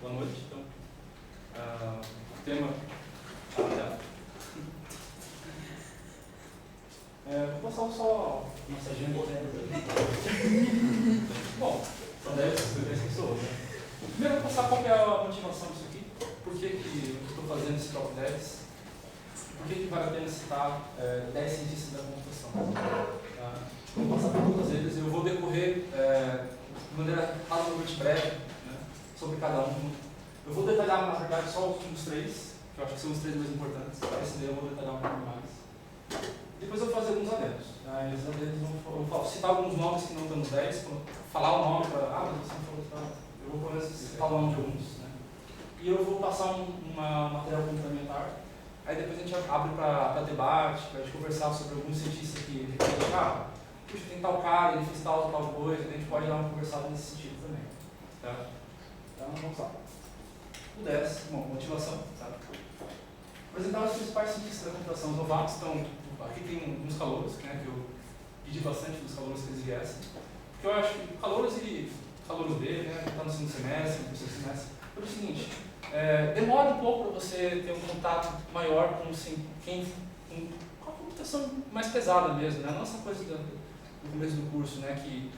Boa noite. Então, o tema... vou passar só massageando. Bom, são 10 pessoas, né? Primeiro, eu vou passar qual é a motivação disso aqui, por que eu estou fazendo esse top 10, por que vale a pena citar 10 cientistas da computação. Vou passar por todas eles, eu vou decorrer de maneira razoavelmente breve, né, sobre cada um. Eu vou detalhar, na verdade, só os últimos 3, que eu acho que são os 3 mais importantes. Esse daí eu vou detalhar um pouco mais. Depois eu vou fazer alguns adendos. Eu vou citar alguns nomes que não estão nos 10, falar o nome para. Mas você não falou. Eu vou pelo menos citar o nome de alguns. Né? E eu vou passar uma material complementar. Aí depois a gente abre para debate, para a gente conversar sobre alguns cientistas que puxa, tem tal cara, ele fez tal coisa, a gente pode dar uma conversada nesse sentido também. Tá? Então vamos lá. O 10, bom, motivação. Tá? Apresentar os principais cientistas da computação. Os novatos estão. Aqui tem uns calouros, né, que eu pedi bastante dos calouros que eles viessem. Porque eu acho que calouros e calouro B, né, que está no segundo semestre, no terceiro semestre, é o seguinte, demora um pouco para você ter um contato maior com a computação mais pesada mesmo, né, não essa coisa do começo do curso, né, que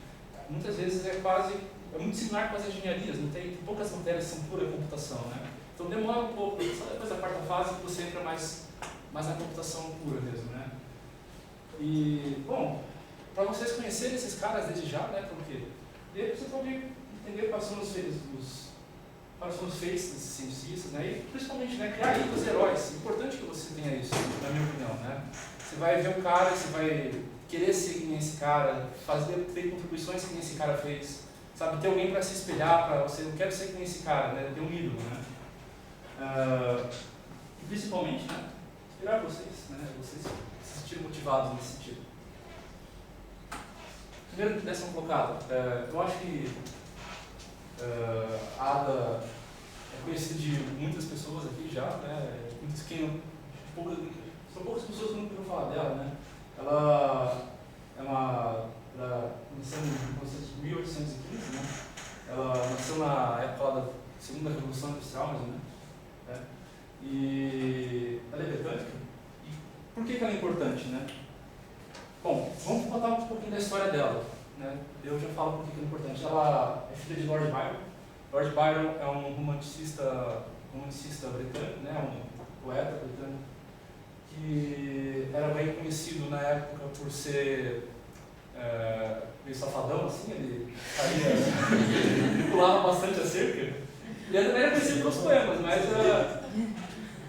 muitas vezes é muito similar com as engenharias, não tem poucas matérias que são pura computação, né. Então demora um pouco, só depois da quarta fase que você entra mais na computação pura mesmo, né? E, bom, para vocês conhecerem esses caras desde já, né? Porque daí você pode entender quais são os faces desses cientistas, né? E principalmente, né, criar ídolos heróis. É importante que você tenha isso, na minha opinião, né? Você vai ver um cara e você vai querer ser que nem esse cara, ter contribuições que nem esse cara fez, sabe? Ter alguém para se espelhar, para você, eu quero ser que nem esse cara, né? Ter um ídolo, né? E principalmente, né? Inspirar vocês, né? Vocês se sentirem motivados nesse sentido. Primeiro, 10º colocado. Eu acho que a Ada é conhecida de muitas pessoas aqui já, né? São poucas pessoas que não ouviram falar dela, né? Ela nasceu em 1815, né? Ela nasceu na época lá da Segunda Revolução Industrial, mais ou menos. Né? E ela é britânica. E por que ela é importante, né? Bom, vamos contar um pouquinho da história dela. Né? Eu já falo por que ela é importante. Ela é filha de Lord Byron. Lord Byron é um romancista britânico, né? Um poeta britânico, que era bem conhecido na época por ser meio safadão, assim, ele pulava bastante a cerca. E ele também era conhecido pelos poemas, mas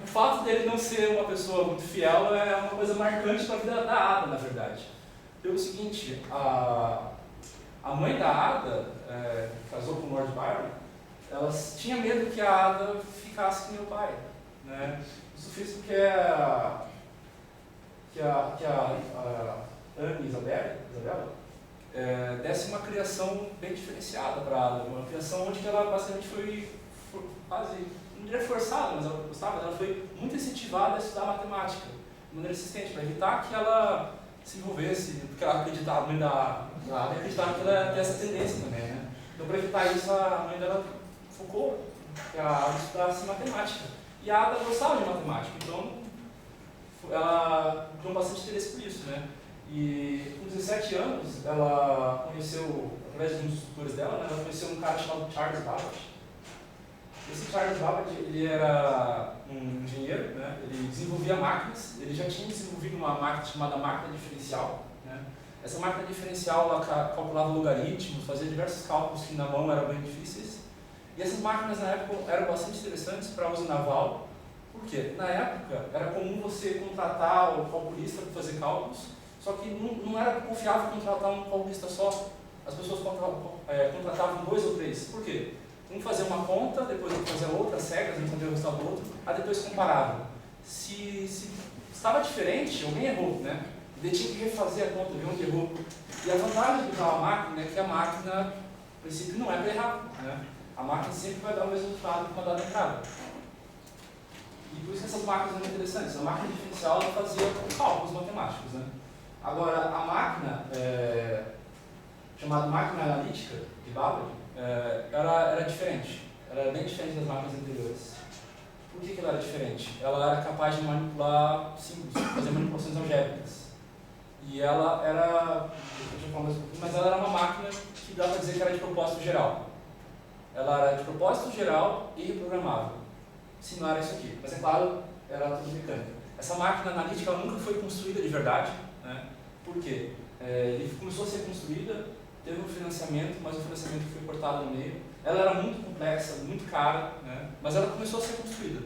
o fato dele não ser uma pessoa muito fiel é uma coisa marcante para a vida da Ada, na verdade. Pelo seguinte, a mãe da Ada, que casou com o Lord Byron, ela tinha medo que a Ada ficasse com meu pai. Né? Isso fez com que a Anne Isabella desse uma criação bem diferenciada para a Ada, uma criação onde ela basicamente foi quase, não diria forçada, mas ela gostava, ela foi muito incentivada a estudar matemática de maneira insistente, para evitar que ela se envolvesse, porque ela acreditava, a mãe da Ada acreditava que ela ia ter essa tendência também, né? Então, para evitar isso, a mãe dela focou que a Ada estudasse matemática. E a Ada gostava de matemática, então ela tinha bastante interesse por isso, né? E com 17 anos, ela conheceu, através de um dos tutores dela, né, ela conheceu um cara chamado Charles Babbage. Esse Charles Babbage, ele era um engenheiro, né? Ele desenvolvia máquinas, ele já tinha desenvolvido uma máquina chamada máquina diferencial. Né? Essa máquina diferencial ela calculava logaritmos, fazia diversos cálculos que na mão eram bem difíceis. E essas máquinas na época eram bastante interessantes para uso naval. Por quê? Na época era comum você contratar o calculista para fazer cálculos, só que não era confiável contratar um calculista só. As pessoas contratavam 2 ou 3. Por quê? Um fazia uma conta, depois outro fazia outra, cegas, não sabia o resultado do outro, aí depois comparava. Se estava diferente, alguém errou, né? Ele tinha que refazer a conta, ver onde errou. E a vantagem de usar a máquina é que a máquina, no princípio, não é para errar, né? A máquina sempre vai dar o mesmo resultado que uma dada entrada. E por isso que essas máquinas são muito interessantes. A máquina diferencial ela fazia cálculos matemáticos, né? Agora, a máquina, chamada máquina analítica de Babbage, era diferente. Ela era bem diferente das máquinas anteriores. Por que ela era diferente? Ela era capaz de manipular símbolos, fazer manipulações algébricas. E ela era, deixa eu falar mais um pouquinho, mas ela era uma máquina que dá para dizer que era de propósito geral. Ela era de propósito geral e reprogramável. Similar a isso aqui, mas é claro, era tudo mecânica. Essa máquina analítica ela nunca foi construída de verdade, né? Por quê? Ele começou a ser construída, teve um financiamento, mas o financiamento foi cortado no meio. Ela era muito complexa, muito cara, né? Mas ela começou a ser construída,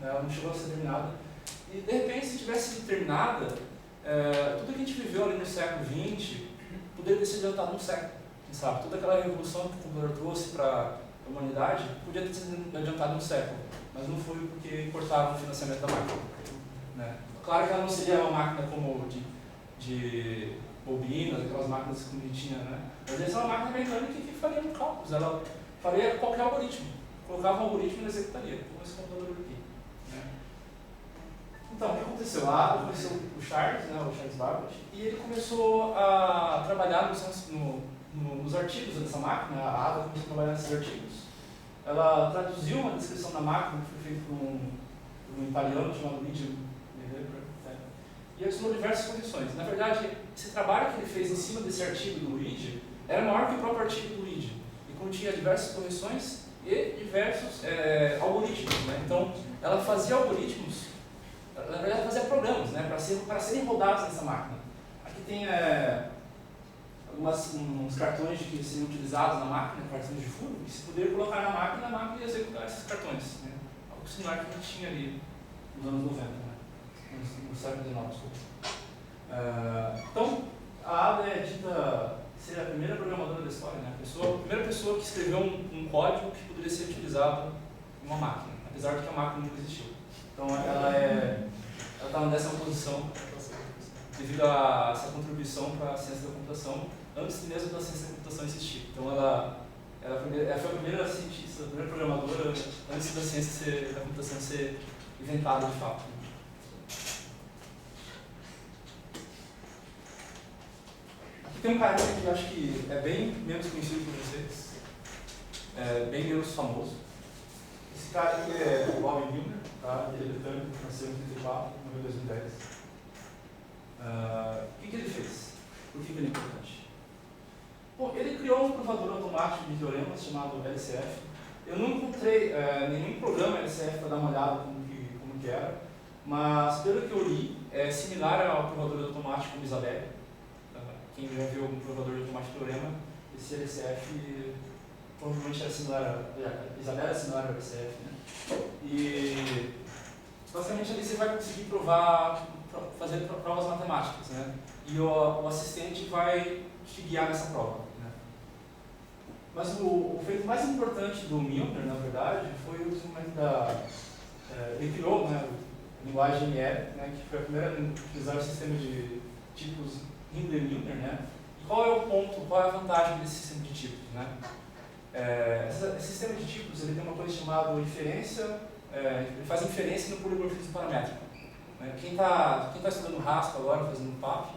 né? Ela não chegou a ser terminada. E de repente, se tivesse sido terminada, tudo que a gente viveu ali no século XX poderia ter sido adiantado num século, sabe? Toda aquela revolução que o computador trouxe para a humanidade podia ter sido adiantado num século, mas não foi porque cortaram o financiamento da máquina, né? Claro que ela não seria uma máquina como de bobinas, aquelas máquinas como a gente tinha, né? Mas essa é uma máquina mecânica que faria cálculos, ela faria qualquer algoritmo, colocava um algoritmo e ele executaria, como esse computador aqui, né? Então, o que aconteceu? Lá apareceu o Charles, né, o Charles Babbage, e ele começou a trabalhar nos artigos dessa máquina. A Ada começou a trabalhar nesses artigos. Ela traduziu uma descrição da máquina que foi feita por um italiano chamado Luigi Medebra, né? E adicionou diversas condições. Na verdade, esse trabalho que ele fez em cima desse artigo do Luigi era maior que o próprio artigo do Luigi e continha diversas correções e diversos algoritmos, né? Então, ela fazia algoritmos, na verdade, ela fazia programas, né, para serem rodados nessa máquina. Aqui tem uns cartões que seriam utilizados na máquina, cartões de furo, e se poder colocar na máquina, a máquina ia executar esses cartões, né? Algo similar que a gente tinha ali nos anos 90, né? No século XIX, desculpa. Então, a Ada é dita ser a primeira programadora da história, né? A primeira pessoa que escreveu um código que poderia ser utilizado em uma máquina, apesar de que a máquina nunca existiu. Então, ela está na 10ª posição devido a essa contribuição para a ciência da computação, antes mesmo da ciência da computação existir. Então, ela foi a primeira cientista, a primeira programadora, antes da ciência da computação ser inventada de fato. Aqui tem um cara que eu acho que é bem menos conhecido por vocês, bem menos famoso. Esse cara aqui é o Bob Milner, tá? Ele é britânico, nasceu em 1934, morreu em 2010. O que ele fez? Por que ele é importante? Bom, ele criou um provador automático de teoremas chamado LCF. Eu não encontrei nenhum programa LCF para dar uma olhada como que era, mas pelo que eu li, é similar ao provador automático do Isabelle. Quem já viu algum provador automático de teorema, esse LCF provavelmente era similar Isabelle é similar ao LCF, né? E basicamente ali você vai conseguir fazer provas matemáticas, né? E o assistente vai te guiar nessa prova, né? Mas o feito mais importante do Milner, na verdade, foi o desenvolvimento ele criou, né, a linguagem ML, né, que foi a primeira a utilizar o sistema de tipos Hindley-Milner, né? E qual é o ponto, qual é a vantagem desse sistema de tipos, né? Esse sistema de tipos ele tem uma coisa chamada inferência, ele faz inferência no polimorfismo paramétrico. Quem está estudando Haskell agora, fazendo PAP,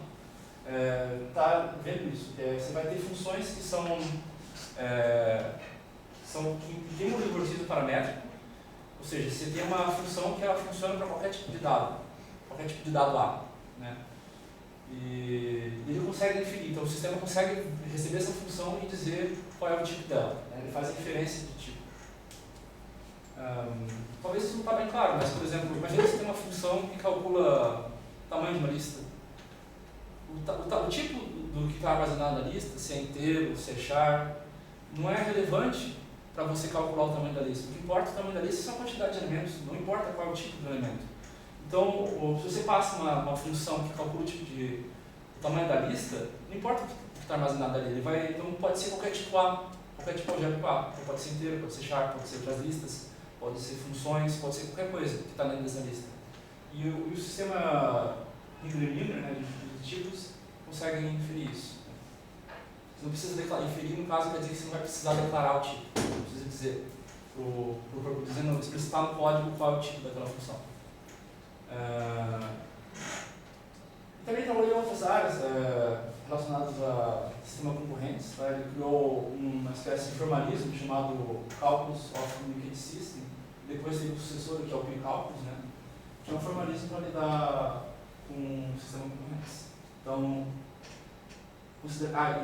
está vendo isso. Você vai ter funções que que tem um polimorfismo paramétrico, ou seja, você tem uma função que ela funciona para qualquer tipo de dado A, né? E ele consegue inferir, então o sistema consegue receber essa função e dizer qual é o tipo dela, né? Ele faz a inferência de tipo. Talvez isso não está bem claro, mas por exemplo, imagina que você tem uma função que calcula o tamanho de uma lista. O tipo do que está armazenado na lista, se é inteiro, se é char, não é relevante para você calcular o tamanho da lista. O que importa o tamanho da lista é a quantidade de elementos, não importa qual é o tipo do elemento. Então, se você passa uma função que calcula o tamanho da lista, não importa o que está armazenado ali, então pode ser qualquer tipo A, qualquer tipo algébrico A. Então, pode ser inteiro, pode ser char, pode ser outras listas, pode ser funções, pode ser qualquer coisa que está dentro dessa lista. E o sistema Hindley-Milner, né, de tipos, consegue inferir isso. Você não precisa inferir, no caso, quer dizer que você não vai precisar declarar o tipo. Não precisa dizer, explicitar no código qual é o tipo daquela função. Também trabalhou em outras áreas relacionadas a sistema concorrentes. Tá? Ele criou uma espécie de formalismo chamado Calculus of Communicated System. Depois teve o sucessor, que é o P-Calculus, né? Que é um formalismo para lidar com o sistema concorrentes. Então,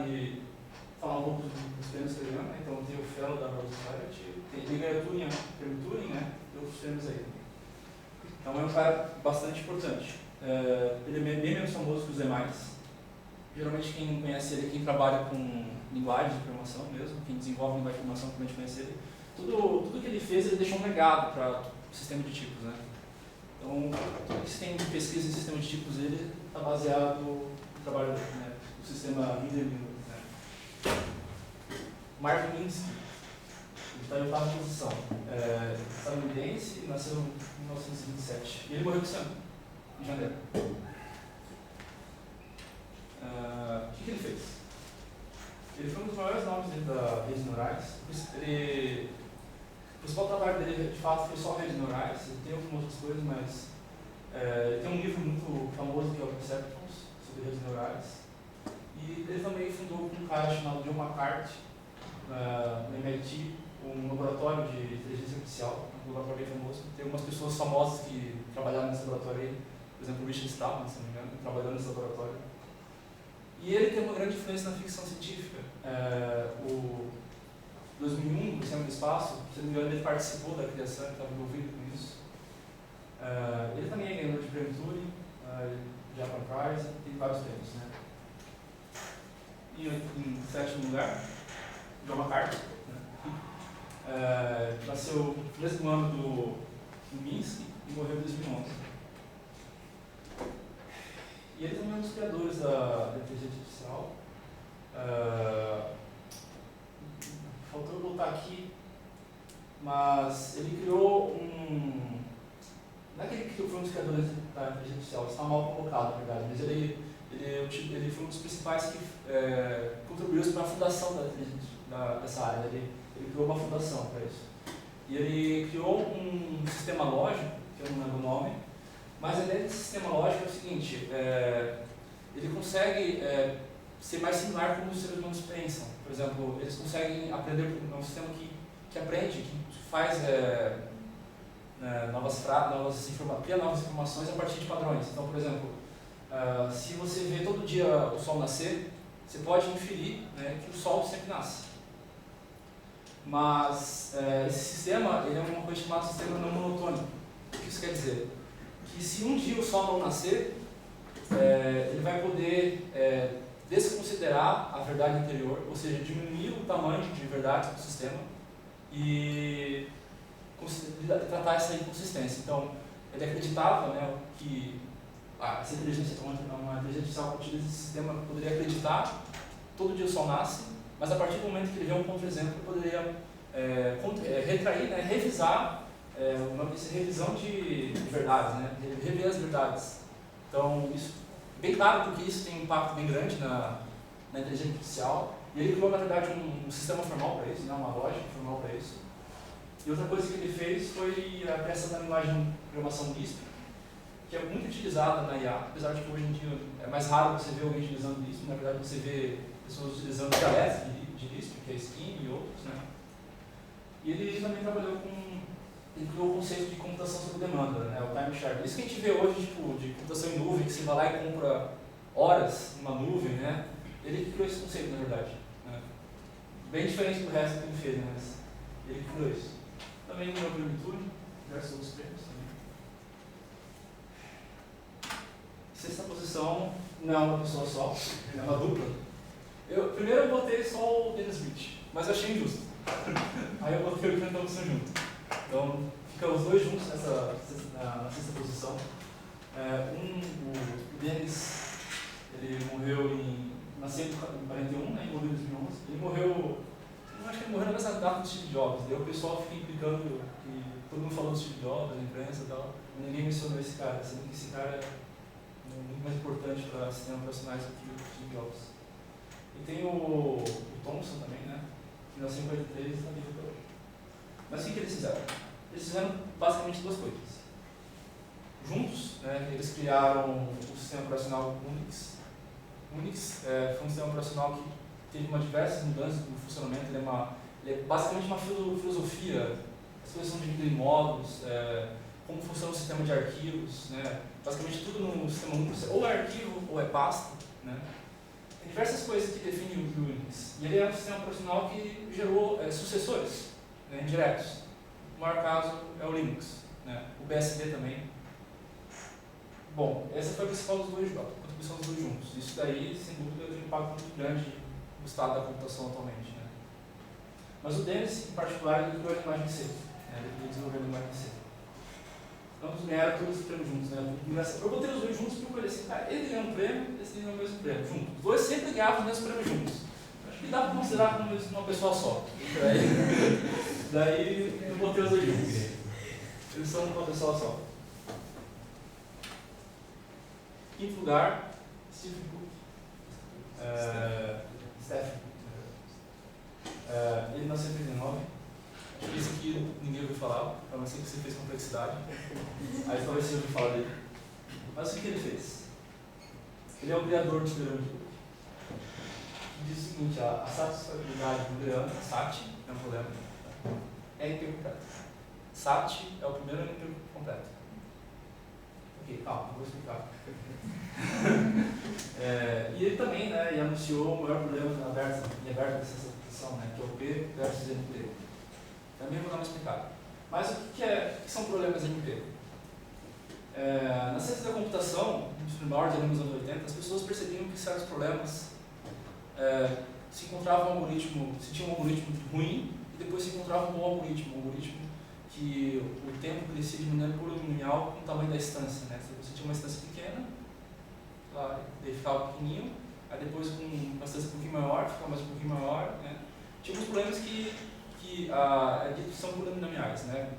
e falar um pouco dos prêmios que ele ganhou, né? Então tem o Fellow da Royal Society, ele ganhou Turing, prêmio Turing, né? E outros prêmios aí. Então é um cara bastante importante. Ele é bem menos famoso que os demais. Geralmente quem não conhece ele é quem trabalha com linguagem de programação mesmo, quem desenvolve linguagem de programação provavelmente conhece ele. Tudo que ele fez, ele deixou um legado para o sistema de tipos, né? Então, tudo que se tem de pesquisa em sistema de tipos, ele está baseado no trabalho, né, do sistema Hindenburg. Marvin Minsky, ele está em oitava posição, estadunidense, nasceu em 1927. E ele morreu esse ano, em janeiro. O que ele fez? Ele foi um dos maiores nomes dentro da redes neurais. O principal trabalho dele, de fato, foi só redes neurais. Ele tem algumas outras coisas, mas ele tem um livro muito famoso que é o Perceptrons, sobre redes neurais. E ele também fundou com um cara chamado John McCarthy, no MIT, um laboratório de inteligência artificial, um laboratório bem famoso. Tem algumas pessoas famosas que trabalharam nesse laboratório aí, por exemplo, o Richard Stallman, se não me engano, trabalhando nesse laboratório. E ele tem uma grande influência na ficção científica. O 2001, o Cinema do Espaço, se não me engano, ele participou da criação, ele estava envolvido com isso. Ele também é ganhador de prêmio Turing, Japan Prize, tem vários prêmios, né? E em sétimo lugar, John McCarthy, né? Nasceu no mesmo ano do Minsky e morreu em 2011. E ele também é um dos criadores da inteligência artificial. Faltou eu voltar aqui, mas ele criou não é que ele foi um dos criadores da inteligência artificial, está mal colocado, na verdade, mas ele foi um dos principais que contribuiu para a fundação dessa área. Ele criou uma fundação para isso. E ele criou um sistema lógico, que eu não lembro o nome, mas a ideia desse sistema lógico é o seguinte: ele consegue ser mais similar como os seres humanos pensam. Por exemplo, eles conseguem aprender, é um sistema que aprende, que faz cria novas informações a partir de padrões. Então, por exemplo, se você vê todo dia o sol nascer, você pode inferir, né, que o sol sempre nasce. Mas esse sistema ele é uma coisa chamada sistema não monotônico. O que isso quer dizer? Que se um dia o sol não nascer, ele vai poder desconsiderar a verdade anterior, ou seja, diminuir o tamanho de verdade do sistema e tratar essa inconsistência. Então, ele acreditava, né, que essa inteligência, uma inteligência artificial que utiliza esse sistema, poderia acreditar que todo dia o sol nasce, mas a partir do momento que ele vê um contra-exemplo, poderia retrair, né, revisar, revisão de verdades, né, rever as verdades. Então, isso bem claro, porque isso tem um impacto bem grande na inteligência artificial. E ele criou, na verdade, um sistema formal para isso, né, uma lógica formal para isso. E outra coisa que ele fez foi a criação da linguagem de programação Lisp, que é muito utilizada na IA, apesar de que hoje em dia é mais raro você ver alguém utilizando Lisp. Na verdade, você vê pessoas utilizando dialetos de Lisp, que é Scheme e outros, né? E ele também trabalhou ele criou o conceito de computação sob demanda, né, o time share. Isso que a gente vê hoje, tipo, de computação em nuvem, que você vai lá e compra horas numa nuvem, né? Ele criou esse conceito, na verdade, né? Bem diferente do resto que ele fez, né? Mas ele criou isso. Também ganhou o prêmio Turing, diversos outros prêmios também. Sexta posição não é uma pessoa só, é uma dupla. Primeiro eu botei só o Dennis Rich, mas eu achei injusto. Aí eu botei o Ken Thompson junto. Então, ficam os dois juntos na sexta posição. O Dennis, ele morreu nasceu em 41, né, morreu em 2011. Ele morreu, eu acho que ele morreu na mesma data do Steve Jobs. Daí o pessoal fica implicando que todo mundo falou do Steve Jobs, na imprensa e tal, mas ninguém mencionou esse cara, sendo que esse cara é muito mais importante para sistemas operacionais do que o Steve Jobs. E tem o Thomson também, né, que nasceu em 43 e está vivo até hoje. Mas o que eles fizeram? Eles fizeram basicamente duas coisas. juntos, né, eles criaram o sistema operacional Unix. Unix foi um sistema operacional que teve diversas mudanças no funcionamento. Ele é basicamente uma filosofia. As coisas são divididas em módulos, como funciona o sistema de arquivos, né? Basicamente tudo no sistema Unix ou é arquivo ou é pasta, né? Tem diversas coisas que definem o Unix. E ele é um sistema operacional que gerou sucessores, né, indiretos. O maior caso é o Linux, né? O BSD também. Bom, essa foi a principal dos dois, a contribuição dos dois juntos. Isso daí, sem dúvida, tem um impacto muito grande no estado da computação atualmente, né? Mas o Dennis, em particular, ele criou a linguagem C, né? Ele desenvolveu a linguagem C. Ambos ganharam todos os prêmios juntos, né? Eu botei os dois juntos porque eu falei assim, cara, ele ganhou um prêmio, esse ganhou o mesmo prêmio, juntos. Os dois sempre ganhavam os mesmos prêmios juntos. Acho que dá para considerar como uma pessoa só. Daí eu botei os dois juntos. Eles são uma pessoa só. Quinto lugar, Steve Cook. Stephen. Ele nasceu em 19. Esse aqui ninguém ouviu falar, a não ser que você fez complexidade. Aí talvez você ouviu falar dele. Mas o que ele fez? Ele é o criador do Telegram. Diz o seguinte, a satisfabilidade do Telegram, SAT, é um problema, é NP completo. SAT é o primeiro NP completo. Ok, calma, vou explicar. E ele também, né, anunciou o maior problema em aberta dessa aplicação, né, que é o P versus NP. Também vou dar uma explicada. Mas o que são problemas NP? Na ciência da computação, nos primórdios ali nos anos 80, as pessoas percebiam que certos problemas se encontrava um algoritmo, se tinha um algoritmo ruim e depois se encontrava um bom algoritmo, que o tempo crescia de maneira polinomial com o tamanho da instância, né? Se você tinha uma instância pequena, claro, daí ficava pequenininho, aí depois com uma instância um pouquinho maior, ficava mais um pouquinho maior, né? Tinha alguns problemas que são polinomiais, né?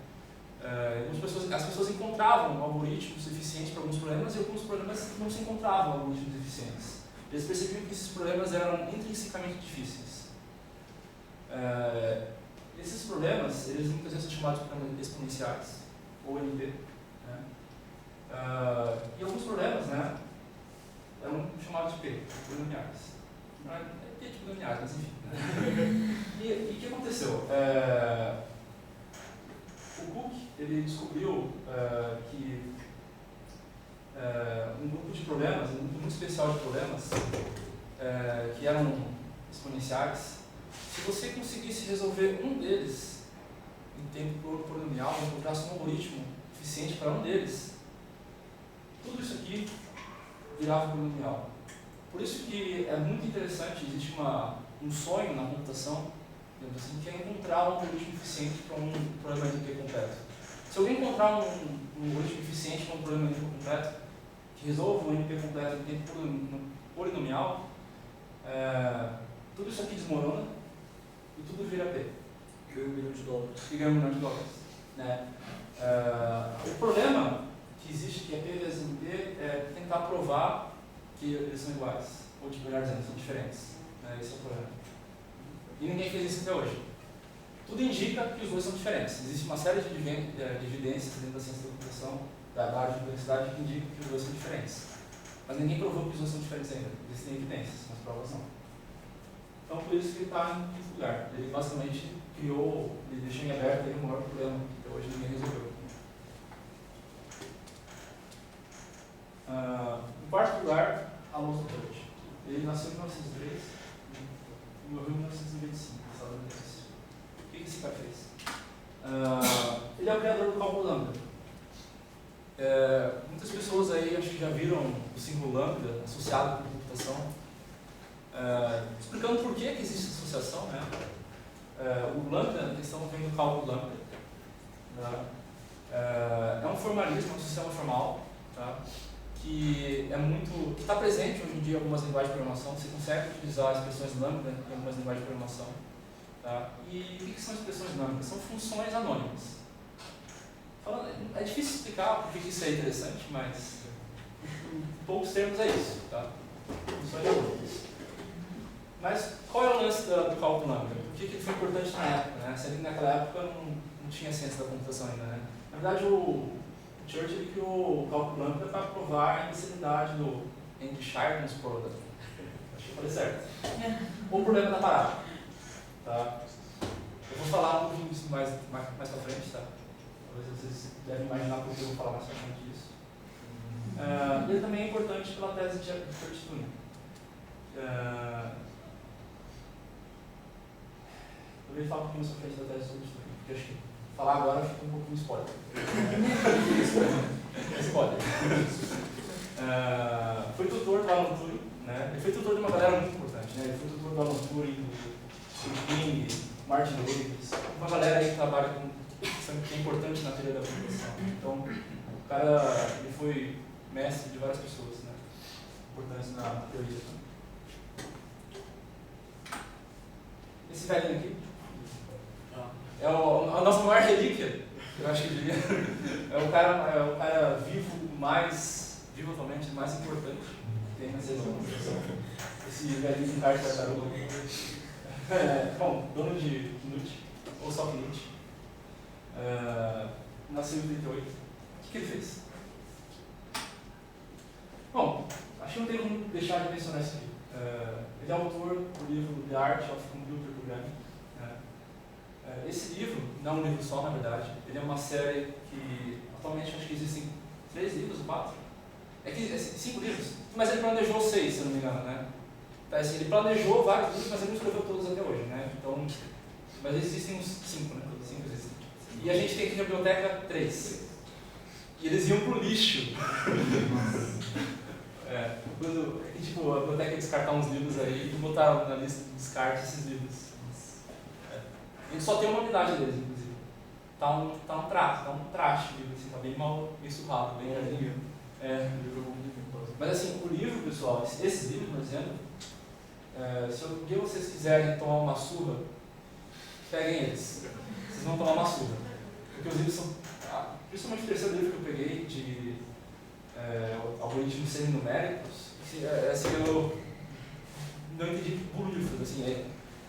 As pessoas encontravam algoritmos eficientes para alguns problemas e alguns problemas não se encontravam algoritmos eficientes. Eles percebiam que esses problemas eram intrinsecamente difíceis. Esses problemas, eles muitas vezes são chamados de problemas exponenciais, ou NP. Né? E alguns problemas, né, eram chamados de P, polinomiais. Não é P de polinomiais, mas enfim. Né? E o que aconteceu? O Cook, ele descobriu que um grupo de problemas, um grupo muito especial de problemas, que eram exponenciais, se você conseguisse resolver um deles em tempo polinomial, encontrasse um algoritmo eficiente para um deles, tudo isso aqui virava polinomial. Por isso que é muito interessante, existe um sonho na computação, assim, que é encontrar um algoritmo eficiente para um problema de NP completo. Se alguém encontrar um algoritmo eficiente para um problema de NP completo, que resolva o NP completo em tempo polinomial, tudo isso aqui desmorona e tudo vira P. Ganha $1 milhão. E ganha $1 milhão. Né? O problema que existe, que é P vezes NP, é tentar provar que eles são iguais, ou melhor dizendo, são diferentes. Esse é o problema. E ninguém fez isso até hoje. Tudo indica que os dois são diferentes. Existe uma série de evidências dentro da ciência da computação, da área de complexidade, que indicam que os dois são diferentes. Mas ninguém provou que os dois são diferentes ainda. Existem evidências, mas provas não. Então, por isso que ele está em quinto lugar. Ele basicamente ele deixou em aberto o maior problema que até hoje ninguém resolveu. Em quarto lugar, Alonzo Touch. Ele nasceu em 1903 e morreu em 1925, nos Estados Unidos. O que esse cara fez? Ele é o criador do cálculo lambda. Muitas pessoas aí acho que já viram o símbolo lambda associado com computação. Explicando por que existe essa associação, né? O lambda, a questão vem do cálculo lambda. Né? É um formalismo, um sistema formal, tá? Que está presente hoje em dia em algumas linguagens de programação. Você consegue utilizar expressões lambda em algumas linguagens de programação. Tá? E o que são expressões lambda? São funções anônimas. É difícil explicar por que isso é interessante, mas em poucos termos é isso. Tá? Funções anônimas. Mas qual é o lance do cálculo lambda? Por que ele foi importante na época? Né? Sendo que naquela época não tinha ciência da computação ainda. Né? Na verdade, o O Church ele criou o cálculo lambda para provar a invencibilidade do Henry Shardon's product. Acho que eu falei certo. O problema da parada. Tá? Eu vou falar um pouquinho disso mais pra frente, tá? Talvez vocês devem imaginar porque eu vou falar mais pra frente disso. Ele também é importante pela tese de Church-Turing. Eu ia falar um pouquinho sobre a frente da tese de Church-Turing, porque acho que falar agora fica um pouquinho spoiler. Spoiler. Foi tutor do Alan Turing, né? Ele foi tutor de uma galera muito importante, né? Ele foi tutor do Alan Turing, do King, Martin Davis, uma galera aí que trabalha com que é importante na teoria da computação. Então, o cara ele foi mestre de várias pessoas, né? Importantes na teoria. Esse velhinho aqui é a nossa maior relíquia, eu acho que diria. É o cara vivo atualmente, mais importante que tem na ciência da computação. Esse velhinho com cara de tartaruga. Bom, dono de Knut, ou só Knut. Nasceu em 88. O que ele fez? Bom, acho que não tem como deixar de mencionar isso aqui. Ele é autor do livro The Art of Computer Programming. Esse livro não é um livro só, na verdade. Ele é uma série que, atualmente, acho que existem 3 livros ou 4. É que 5 livros, mas ele planejou 6, se eu não me engano, né? Então, assim, ele planejou vários livros, mas ele não escreveu todos até hoje, né? Então, mas existem uns 5, né? 5 existem. E a gente tem aqui na biblioteca 3. E eles iam pro lixo. Tipo, a biblioteca ia descartar uns livros aí e botaram na lista de descarte esses livros. A gente só tem uma unidade deles, inclusive. Tá um traste o livro, assim, tá bem mal surrado, bem velhinho. Mas assim, o livro, pessoal, esse livro, por exemplo, se um dia vocês quiserem tomar uma surra, peguem eles. Vocês vão tomar uma surra. Porque os livros são, principalmente o terceiro livro que eu peguei, de algoritmos seminuméricos, assim, eu não entendi por livro, assim,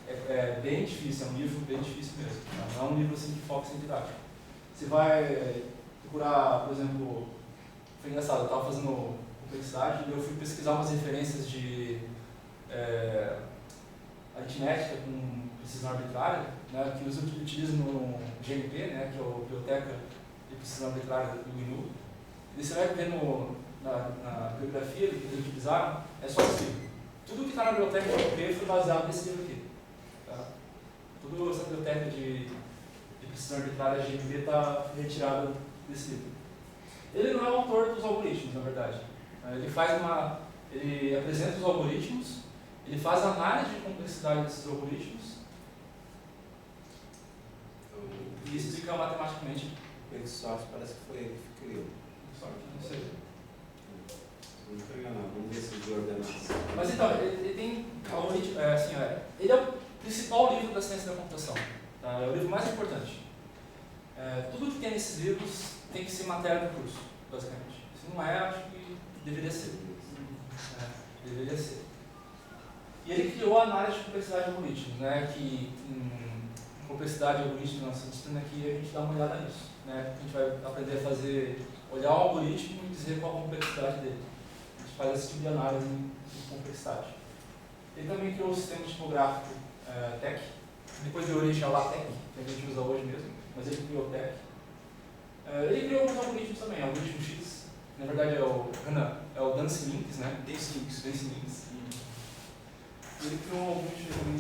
é bem difícil, é um livro bem difícil mesmo. Não é um livro assim, que foca em didática. Você vai procurar, por exemplo, foi engraçado, eu estava fazendo complexidade e eu fui pesquisar umas referências de aritmética com precisão arbitrária, né, que eles utilizam no GNP, né, que é a Biblioteca de Precisão Arbitrária do GNU. E você vai ver na bibliografia que eles utilizaram, é só esse livro. Tudo que está na biblioteca de GNP foi baseado nesse livro aqui. Tá? Toda essa biblioteca de precisão arbitrária de GNP está retirada desse livro. Ele não é o autor dos algoritmos, na verdade. Ele apresenta os algoritmos, ele faz a análise de complexidade desses algoritmos e explica matematicamente. Ele sorte parece que foi ele que criou. Sorte, não sei. Não estou enganado, vamos ver se de ordenação. Mas então, ele tem algoritmo, ele é o principal livro da ciência da computação. Tá? É o livro mais importante. Tudo que tem nesses livros tem que ser matéria do curso, basicamente. Se não é, acho que deveria ser. Deveria ser. E ele criou a análise de complexidade de algoritmos, né, que em complexidade de algoritmos na nossa disciplina aqui a gente dá uma olhada nisso. Né, a gente vai aprender a olhar o algoritmo e dizer qual a complexidade dele. A gente faz esse tipo de análise de complexidade. Ele também criou o sistema tipográfico TeX, depois deu origem ao LaTeX, que a gente usa hoje mesmo, mas ele criou o TeX. Ele criou alguns algoritmos também, algoritmo X, na verdade é o Dense Links, né? Dense Links. Ele criou um algoritmo também,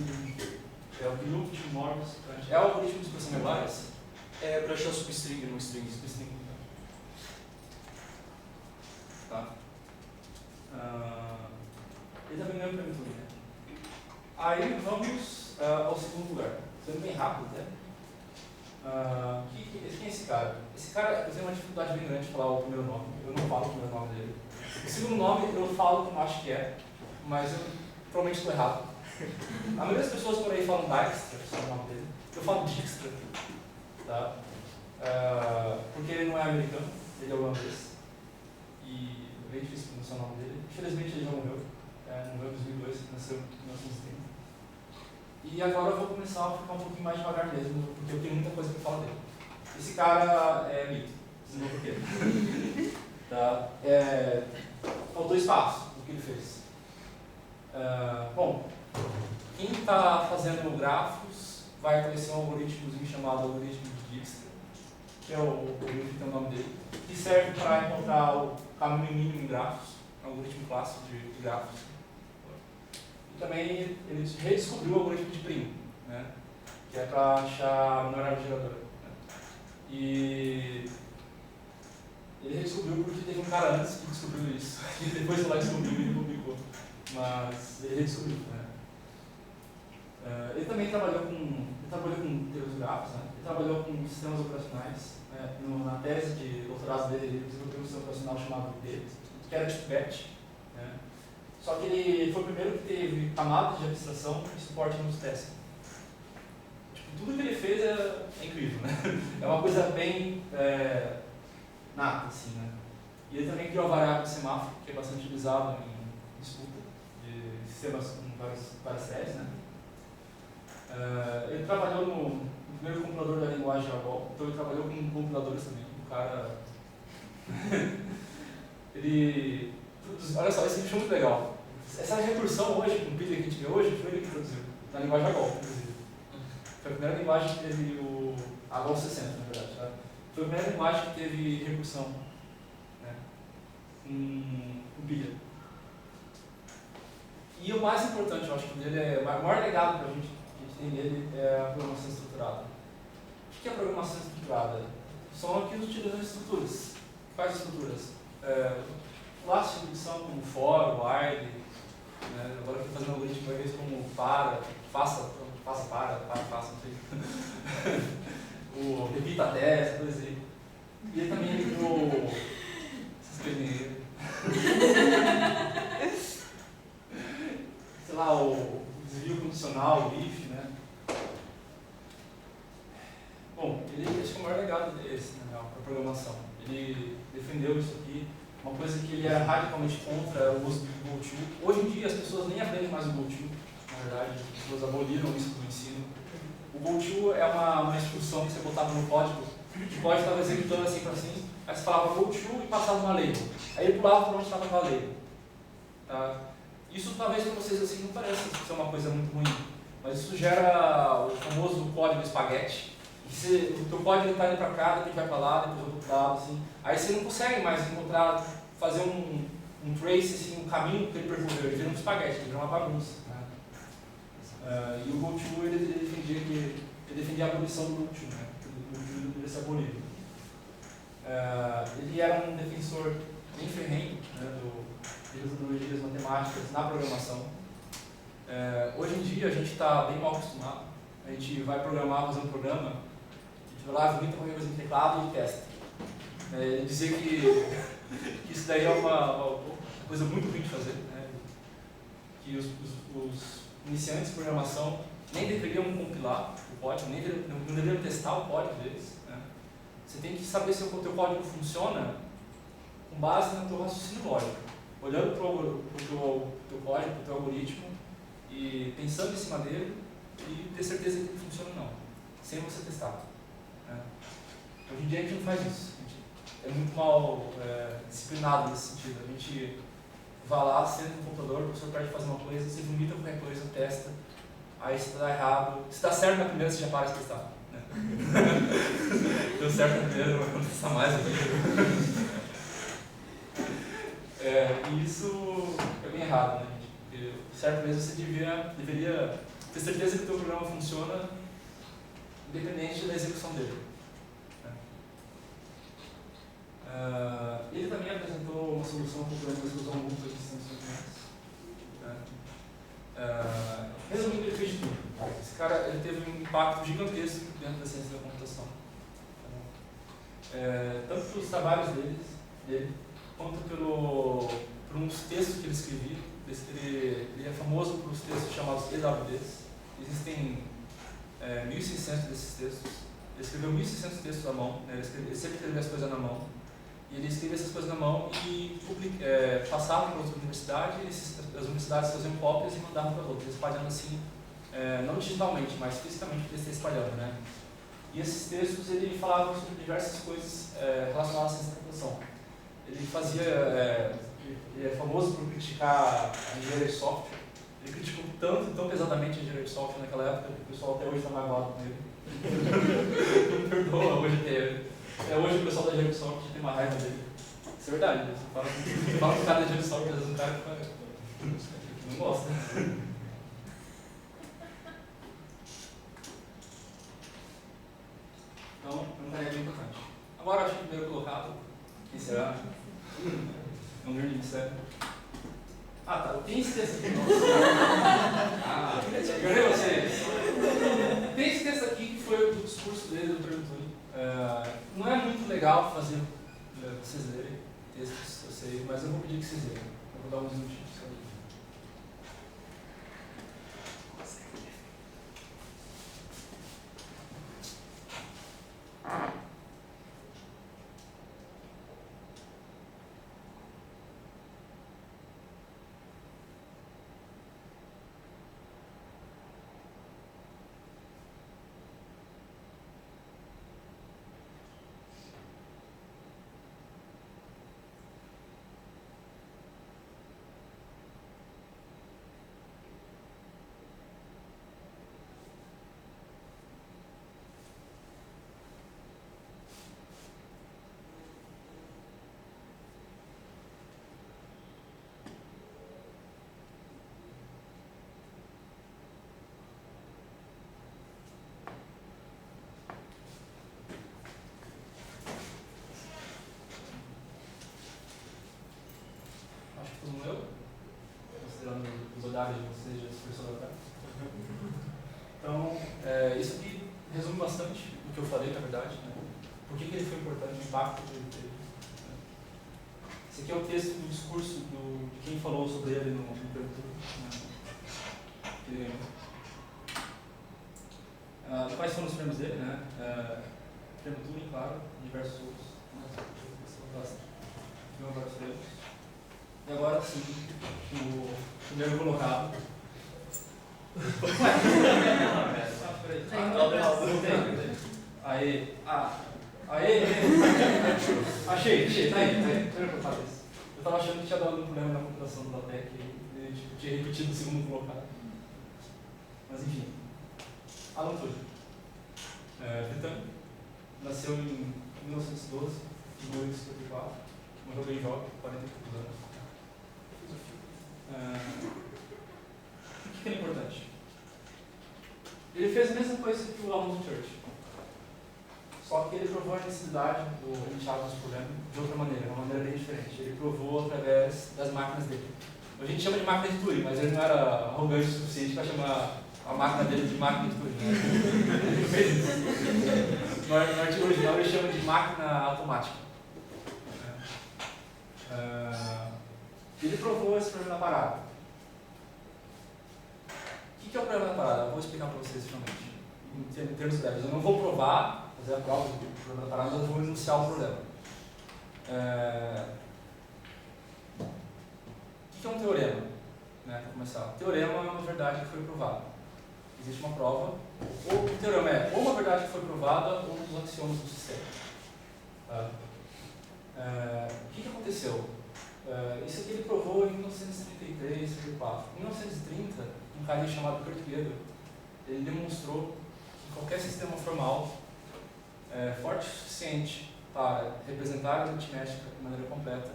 o GNU de Morris, é o algoritmo de expressão memórias? Para achar substring no string. Tá. Ele também ganhou o prêmio Turing, né? Aí vamos ao segundo lugar, sendo bem rápido até. Quem é esse cara? Esse cara, eu tenho uma dificuldade bem grande de falar o primeiro nome. Eu não falo o primeiro nome dele. O segundo nome eu falo como acho que é, mas eu provavelmente estou errado. A maioria das pessoas por aí falam Dijkstra, que é o nome dele. Eu falo Dijkstra, tá? Porque ele não é americano, ele é holandês. E é bem difícil pronunciar o nome dele. Infelizmente ele já morreu. Morreu em 2002, nasceu em 1930. E agora eu vou começar a ficar um pouquinho mais devagar mesmo, porque eu tenho muita coisa para falar dele. Esse cara é mito. Não por quê. Tá? Faltou espaço no que ele fez. Bom, quem está fazendo grafos vai conhecer um algoritmo chamado algoritmo de Dijkstra, que é o algoritmo que tem o nome dele, que serve para encontrar o caminho mínimo em grafos, é um algoritmo clássico de grafos. E também ele redescobriu o algoritmo de Primo, né, que é para achar a menor árvore geradora. Né. E ele redescobriu porque teve um cara antes que descobriu isso, e depois foi lá descobriu e publicou. Mas ele redescobriu. Né. Ele também trabalhou com teorias grafos, né. Ele trabalhou com sistemas operacionais. Né. Na tese de doutorado dele, ele desenvolveu um sistema operacional chamado D, que era tipo batch. Né. Só que ele foi o primeiro que teve camadas de abstração e suporte nos testes. Tipo, tudo que ele fez é incrível, né? É uma coisa bem nata, assim, né? E ele também criou a variável de semáforo, que é bastante utilizado em disputa de sistemas com várias séries, né? Ele trabalhou no primeiro compilador da linguagem Java, então ele trabalhou com compiladores também. O cara... ele... Olha só, isso é muito legal. Essa recursão hoje, com o Peter que a gente vê hoje, foi ele que produziu, na linguagem AGOL, inclusive. Foi a primeira linguagem que teve o AGOL 60, na verdade. Tá? Foi a primeira linguagem que teve recursão, né, com pilha. E o mais importante, eu acho que dele o maior legado que a gente tem dele é a programação estruturada. O que é a programação estruturada? São aquilo utilizando estruturas. Quais estruturas? Classes de indução como for, while, né? Agora estou fazendo algoritmo uma vez como para, faça, não sei. O repita até, essa coisa aí. E ele também criou essas coisinhas aí. Sei lá, o desvio condicional, o if, né? Bom, acho que o maior legado é esse, né, para a programação. Ele defendeu isso aqui. Uma coisa que ele era radicalmente contra era o uso do GoTo. Hoje em dia as pessoas nem aprendem mais o GoTo, na verdade, as pessoas aboliram isso do ensino. O GoTo é uma instrução que você botava no código, o código estava executando assim para assim, aí você falava GoTo e passava uma label. Aí ele pulava para onde estava a label. Tá? Isso talvez para vocês assim não pareça ser uma coisa muito ruim, mas isso gera o famoso código espaguete. O teu código está indo para cá, depois vai para lá, depois vai para outro lado, assim. Aí você não consegue mais encontrar, fazer um trace, assim, um caminho que ele percorreu, ele vira um espaguete, ele vira uma bagunça. Né? E o GoTo, ele defendia a abolição do GoTo, né? O GoTo deveria ser abolido. Ele era um defensor bem ferrenho, né, de metodologias matemáticas na programação. Hoje em dia a gente está bem mal acostumado. A gente vai programar, fazer um programa, a gente vai lá, vomita qualquer coisa no teclado e testa. Ele dizia que isso daí é uma coisa muito ruim de fazer, né? Que os iniciantes de programação nem deveriam compilar o código, não deveriam testar o código deles. Né? Você tem que saber se o teu código funciona com base no teu raciocínio lógico, olhando para o teu código, para o teu algoritmo e pensando em cima dele e ter certeza que ele funciona ou não, sem você testar. Né? Hoje em dia a gente não faz isso. É muito mal disciplinado nesse sentido. A gente vai lá, senta no computador, o professor pede fazer uma coisa, você vomita qualquer coisa, testa, aí se dá errado, se dá certo na primeira, você já para de testar. Né? Deu certo na primeira, não vai testar mais. E isso é bem errado, né, gente? Porque certo mesmo você deveria ter certeza que o teu programa funciona independente da execução dele. Ele também apresentou uma solução concorrente para usar múltiplas distâncias. Resumindo, ele fez de tudo. Esse cara ele teve um impacto gigantesco dentro da ciência da computação. Tanto pelos trabalhos dele quanto por uns textos que ele escrevia. Ele é famoso por os textos chamados EWDs. Existem 1.600 desses textos. Ele escreveu 1.600 textos à mão. Né? Ele sempre escrevia as coisas na mão. E ele escrevia essas coisas na mão e passava para outras universidades, e as universidades faziam cópias e mandavam para outras, espalhando assim, não digitalmente, mas fisicamente, para eles espalhando. Né? E esses textos ele falavam sobre diversas coisas relacionadas à ciência da computação. Ele fazia, ele é famoso por criticar a engenharia de software. Ele criticou tanto, tão pesadamente a engenharia de software naquela época que o pessoal até hoje está magoado com ele. Não perdoa hoje até. Até hoje o pessoal da engenharia de software tem uma raiva dele. Isso é verdade. Você fala com o cara da engenharia de software, às vezes o cara não gosta. Então, é um tarefa bem importante. Agora, acho que o primeiro colocado, quem será? É um grande mistério. Ah, tá. Tem esse texto aqui. Ganhei vocês. Tem esse texto aqui que foi o discurso dele, do Dr. Turing. Não é muito legal fazer vocês lerem textos, eu sei, mas eu vou pedir que vocês leiam. Eu vou dar uns minutinhos. Todo mundo leu? Considerando os olhares de vocês, já dispersou da cara. Então, isso aqui resume bastante o que eu falei, na verdade. Né? Por que ele foi importante, o impacto que ele teve. Né? Esse aqui é o texto do discurso de quem falou sobre ele no Pergunto. Que ele ganhou. Quais foram os prêmios dele? Né? Prêmio Turing, claro, e diversos outros. Ganhou vários prêmios. E agora sim, o primeiro colocado. Aê! Aê! Achei, tá aí. Primeiro colocado esse. Eu estava achando que tinha dado um problema na computação da TEC e tinha repetido o segundo colocado. Mas enfim. Alan Turing. Britânico. Nasceu em 1912, em 1954. Morreu bem jovem, 40 anos. O que é importante? Ele fez a mesma coisa que o Alan Turing, só que ele provou a necessidade do enxergar dos problemas de outra maneira, uma maneira bem diferente. Ele provou através das máquinas dele. A gente chama de máquina de Turing, mas ele não era arrogante o suficiente para chamar a máquina dele de máquina de Turing. Ele não fez isso. No artigo original ele chama de máquina automática. Ele provou esse problema da parada. O que é o problema da parada? Eu vou explicar para vocês finalmente. Em termos breves, eu não vou provar, fazer a prova do problema da parada, mas eu vou enunciar o problema. O que é um teorema? Para começar, o teorema é uma verdade que foi provada. Existe uma prova, ou o teorema é ou uma verdade que foi provada ou um dos axiomas do sistema. O que aconteceu? Isso aqui ele provou em 1933, 1934. Em 1930, um cara chamado Kurt Gödel, ele demonstrou que qualquer sistema formal forte o suficiente para representar a aritmética de maneira completa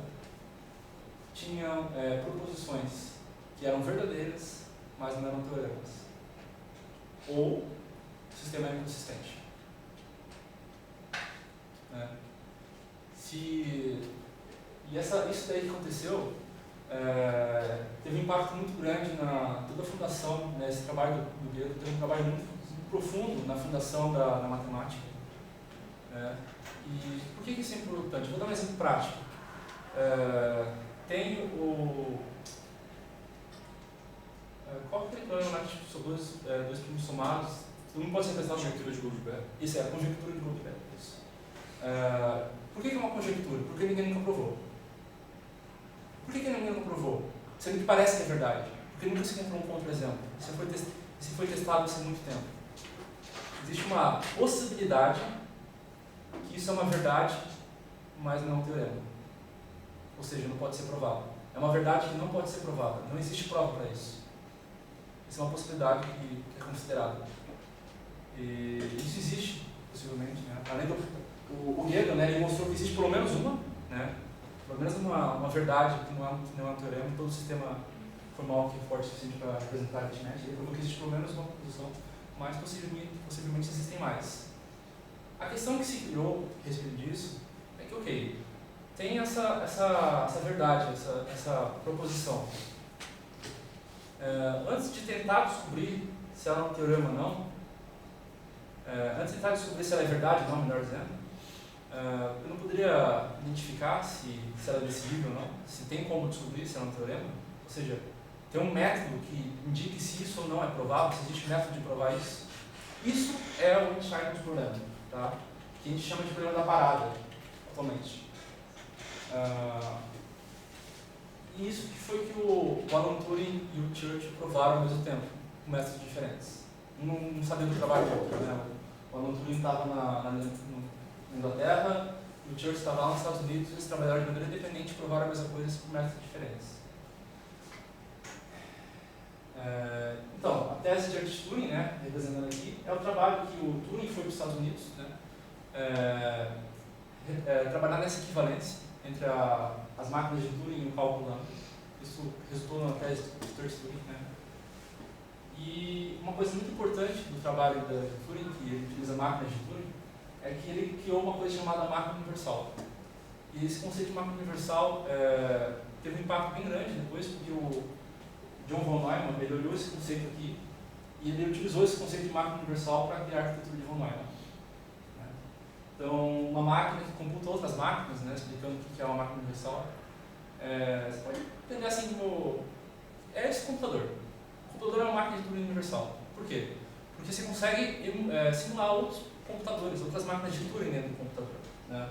tinha proposições que eram verdadeiras, mas não eram teoremas. Ou o sistema era inconsistente. Isso daí que aconteceu teve um impacto muito grande na toda a fundação, esse trabalho do Gödel teve um trabalho muito profundo na fundação da matemática. E por que isso é importante? Vou dar um exemplo prático. Tem qual que é o problema lá que são dois primos somados? Um pode ser representado como conjectura de Goldberg. Isso é a conjectura de Goldberg. Por que é uma conjectura? Porque ninguém nunca provou. Por que ninguém nunca provou? Sendo que parece que é verdade. Porque nunca se encontrou um contra-exemplo. Isso foi testado há muito tempo. existe uma possibilidade que isso é uma verdade, mas não é um teorema. Ou seja, não pode ser provado. É uma verdade que não pode ser provada. Não existe prova para isso. Isso é uma possibilidade que é considerada. E isso existe, possivelmente. Né? Além do o Hegel, né, ele mostrou que existe pelo menos uma, né, pelo menos uma verdade que não é um teorema em todo o sistema formal que é forte o suficiente para representar a aritmética. Ele provou que existe pelo menos uma proposição, mas possivelmente existem mais. A questão que se criou a respeito disso é que, ok, tem essa verdade, essa proposição. Antes de tentar descobrir se ela é um teorema ou não, antes de tentar descobrir se ela é verdade ou não, melhor dizendo, eu não poderia identificar se ela é decidível ou não, se tem como descobrir se ela é um teorema, ou seja, tem um método que indique se isso ou não é provável, se existe um método de provar isso. Isso é o Einstein's problema, tá? Que a gente chama de problema da parada, atualmente. E isso que foi que o Alan Turing e o Church provaram ao mesmo tempo, com métodos diferentes. Um não sabia do trabalho do outro, né? O Alan Turing estava na Inglaterra, e o Church estava lá nos Estados Unidos, e eles trabalharam de maneira independente e provaram a mesma coisa com métodos diferentes. Então, a tese de Arthur-Turing, né, representando aqui, é o trabalho que o Turing foi para os Estados Unidos, né, trabalhar nessa equivalência entre as máquinas de Turing e o cálculo lambda. Isso resultou na tese de Arthur-Turing. Né. E uma coisa muito importante do trabalho de Turing, que ele utiliza máquinas de Turing, é que ele criou uma coisa chamada máquina universal. E esse conceito de máquina universal teve um impacto bem grande depois, porque o John von Neumann ele olhou esse conceito aqui e ele utilizou esse conceito de máquina universal para criar a arquitetura de von Neumann. Né? Então, uma máquina que computa outras máquinas, né, explicando o que é uma máquina universal, você pode entender assim como esse computador. O computador é uma máquina de Turing universal. Por quê? Porque você consegue simular outros computadores, outras máquinas de Turing dentro do computador. Né?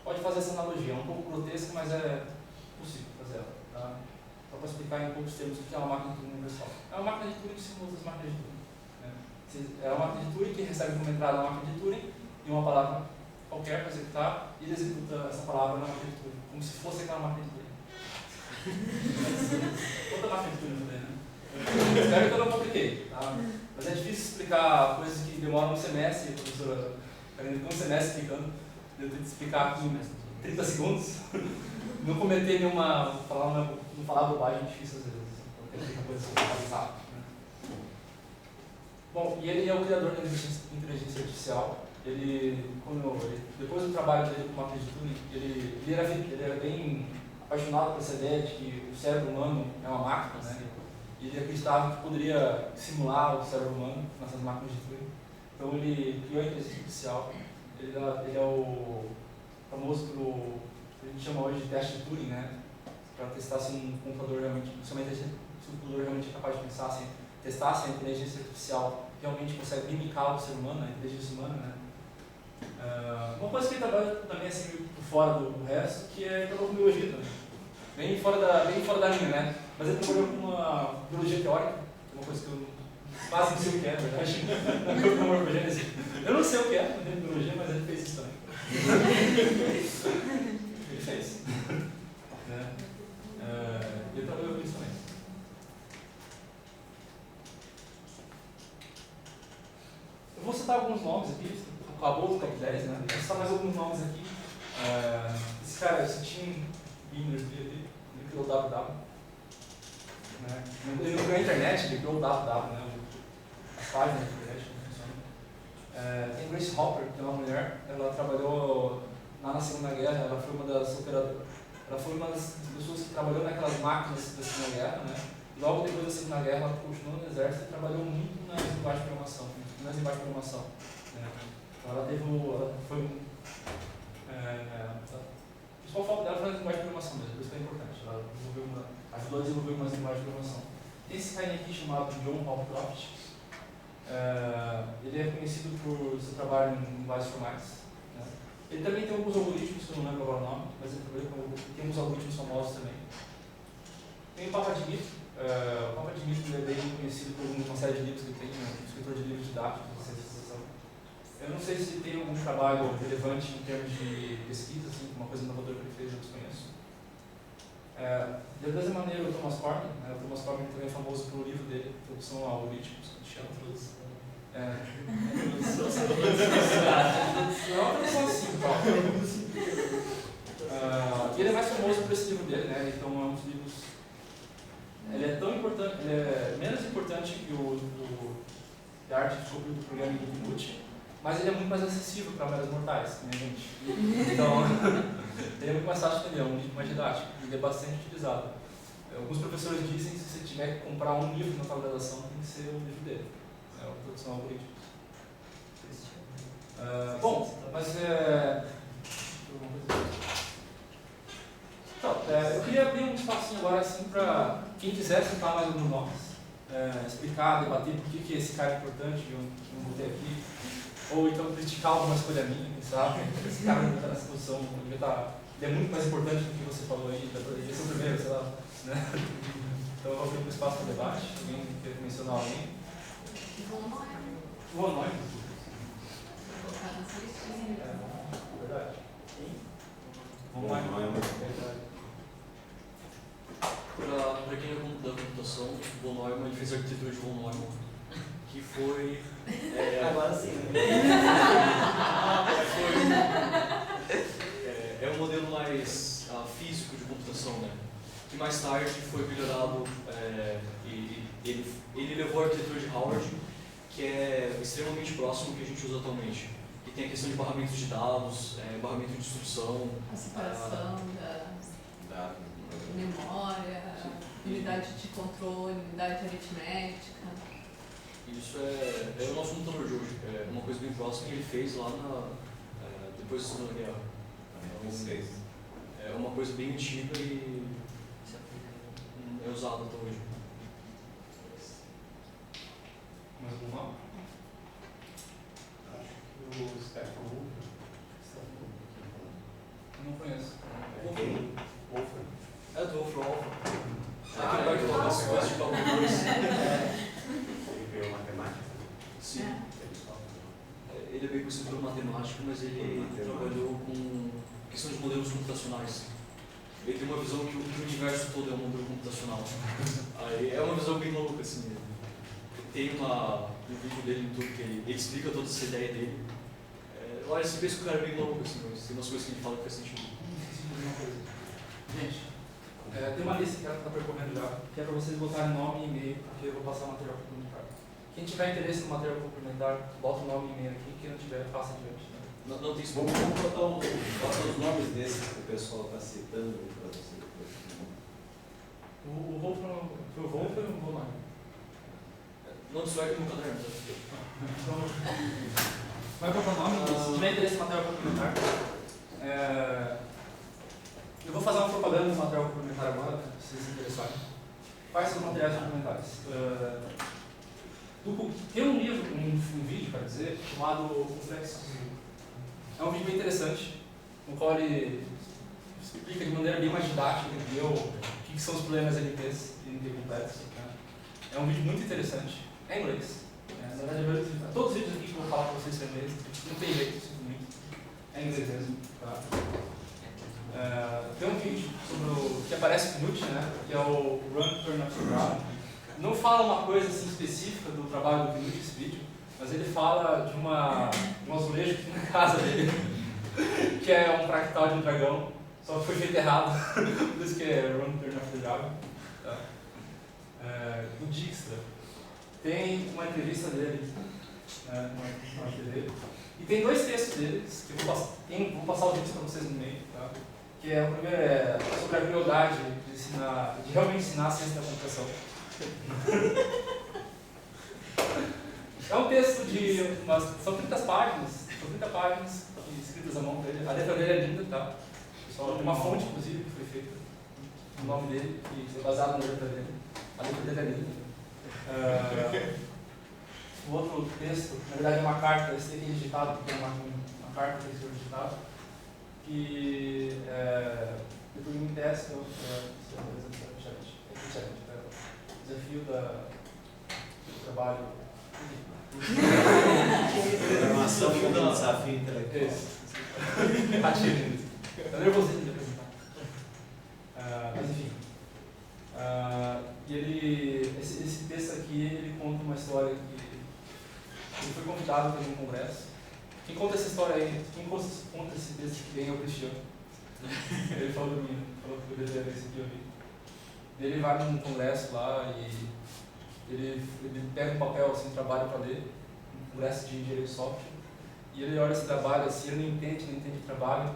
Pode fazer essa analogia, é um pouco grotesca, mas é possível fazer ela. Tá? Só para explicar em poucos termos o que é uma máquina de Turing universal. É uma máquina de Turing que simula outras máquinas de Turing. Né? É uma máquina de Turing que recebe como entrada uma máquina de Turing e uma palavra qualquer para executar, e ele executa essa palavra na máquina de Turing, como se fosse aquela máquina de Turing. Toda máquina de Turing também, né? Espero que eu não compliquei, tá? Mas é difícil explicar coisas que demoram um semestre, professora. Um semestre explicando, eu tenho que explicar aqui em 30 segundos. Não cometer nenhuma. Não falar bobagem é difícil às vezes. Porque fica coisa mais rápido. Né? Bom, e ele é o criador da inteligência artificial. Depois do trabalho dele com máquina de Turing, ele era bem apaixonado por essa ideia de que o cérebro humano é uma máquina, né? E ele acreditava que poderia simular o cérebro humano nessas máquinas de Turing. Então ele criou a inteligência artificial. Ele é o famoso pelo que a gente chama hoje de teste de Turing, né? Para testar se um computador realmente, se o computador realmente é capaz de pensar, testar se a inteligência artificial realmente consegue mimicar o ser humano, a inteligência humana, né? Uma coisa que ele trabalha também assim por fora do resto, que é pela biologia também. Bem fora da linha, né? Mas ele trabalhou com uma biologia teórica, uma coisa que eu quase não sei o que é, na verdade. Eu não sei o que é na biologia, mas ele fez isso também. Ele fez. Né? Ele trabalhou com isso também. Eu vou citar alguns nomes aqui, acabou o top 10, né? Vou citar mais alguns nomes aqui. Esse cara, esse Tim Berners-Lee, ele criou o www. Né? Ele não criou a internet, ele criou o www, né? As páginas da internet, como funciona. Tem Grace Hopper, que é uma mulher, ela trabalhou lá na Segunda Guerra, ela foi uma das pessoas que trabalhou naquelas máquinas da Segunda Guerra, né? Logo depois da Segunda Guerra, ela continuou no exército e trabalhou muito nas linguagens de programação, né? Então ela foi o principal foco dela foi na linguagem de programação mesmo, por isso que é importante. Ela ajudou a desenvolver umas linguagens de programação. Tem esse cara aqui chamado John Hopcroft. Ele é conhecido por seu trabalho em linguagens formais. Né? Ele também tem alguns algoritmos, que eu não lembro agora o nome, mas ele trabalha tem alguns algoritmos famosos também. Tem o Papa Dmitri, O Papa Dmitry é bem conhecido por uma série de livros que ele tem, um escritor de livros didáticos de ciência. Eu não sei se tem algum trabalho relevante em termos de pesquisa, assim, uma coisa inovadora que ele fez, eu desconheço. Da mesma maneira, o Thomas Cormen, né? O Thomas Cormen também é famoso pelo livro dele, Introdução a Algoritmos, que chama Introdução. Não é uma tradução assim, e ele é mais famoso por esse livro dele, né? Então é um dos livros. Ele é tão importante, ele é menos importante que o The Art of Computer Programming do Knut, mas ele é muito mais acessível para meros mortais, né, gente? Então, ele é muito mais fácil de entender, é um livro mais didático, ele é bastante utilizado. Alguns professores dizem que se você tiver que comprar um livro na sua graduação, tem que ser o livro dele, o Introdução a Algoritmos. Bom, mas então, eu queria abrir um espacinho agora assim para quem quiser sentar mais alguns nomes, explicar, debater por que esse cara é importante, eu não botei aqui, ou então criticar alguma escolha minha, quem sabe, esse cara não está nessa posição, ele é muito mais importante do que você falou aí, devia ser o primeiro, sei lá, né? Então eu vou abrir um espaço para debate, alguém quer mencionar alguém? Von Neumann. Verdade. Von Neumann. Verdade. Para quem é da computação, Von Neumann fez a arquitetura de Von Neumann, que foi... Agora sim. É um modelo mais físico de computação, né? Que mais tarde foi melhorado e ele levou a arquitetura de Howard, que é extremamente próximo do que a gente usa atualmente. Que tem a questão de barramento de dados, barramento de instrução, a separação da memória, unidade de controle, unidade aritmética. Isso é o nosso computador de hoje. É uma coisa bem próxima que ele fez lá depois da Segunda Guerra. É uma coisa bem antiga e é usada até hoje. Mais algum nome? Acho que o Stefan Wolfram. Não conheço. Quem? Wolfram. É do Wolfram. Ah, Aquele que faz coisas de calculadores. Ele veio matemática. Sim. Ele é bem conhecido pelo matemático, mas ele trabalhou com questão de modelos computacionais. Ele tem uma visão que o universo todo é um modelo computacional. Aí é uma visão bem maluca, assim. Tem um vídeo dele no YouTube que ele explica toda essa ideia dele. Olha, você pensa que o cara é bem maluco, assim, mas tem umas coisas que ele fala que faz sentido. Gente, tem uma lista que ela está percorrendo já, que é para vocês botarem nome e e-mail, porque eu vou passar o material complementar. Quem tiver interesse no material complementar, bota o nome e e-mail aqui, quem não tiver, passa adiante. Né? Não tem Vamos botar os nomes desses que o pessoal está citando para você depois. O Wolfram, foi o Wolfram ou o Von Neumann? Não destrói no caderno. Então, vai colocar o nome, se tiver interesse no material complementar. Eu vou fazer uma propaganda do material complementar agora, se vocês se interessarem. Quais são os materiais complementares? Tem um livro, um vídeo, quer dizer, chamado Complexos. É um vídeo bem interessante, no qual ele explica de maneira bem mais didática o que são os problemas LPs e NP complexos. Né? É um vídeo muito interessante, é em inglês. Na verdade, todos os vídeos aqui que eu vou falar para vocês são em inglês, não tem jeito, simplesmente. É em inglês mesmo. Tá? Tem um vídeo sobre que aparece o Knut, né, que é o Run, Turn Up, Ground. Não fala uma coisa assim, específica do trabalho do Knut nesse vídeo, mas ele fala de um azulejo que tem na casa dele, que é um fractal de um dragão, só que foi feito errado, por isso que é Run, Turn Up, Dragon. Tá? Do Dijkstra. Tem uma entrevista dele, né, uma TV, e tem dois textos deles, que eu vou passar os links para vocês no meio, tá? Que o primeiro é sobre a crueldade de realmente ensinar a ciência da computação. É um texto de são 30 páginas escritas à mão dele. A letra dele é linda, tá? Só uma fonte, inclusive, que foi feita, o nome dele, que foi baseado na letra dele. A letra dele é linda. O outro texto, na verdade, é uma carta, esse aqui é digitado, porque é uma carta que foi digitado, que depois me testa, desafio do trabalho. Programação como um desafio intelectual. Isso. Ratinho. Tá nervosinho de apresentar. Mas enfim. E esse texto aqui, ele conta uma história que ele foi convidado para um congresso. Quem conta essa história aí, quem conta esse texto aqui bem é o Cristiano. Ele falou para mim, falou que eu deveria ver esse aqui, eu vi. Ele vai num congresso lá e ele pega um papel, assim, trabalho para ler, um congresso de engenharia de software, e ele olha esse trabalho assim, ele não entende o trabalho.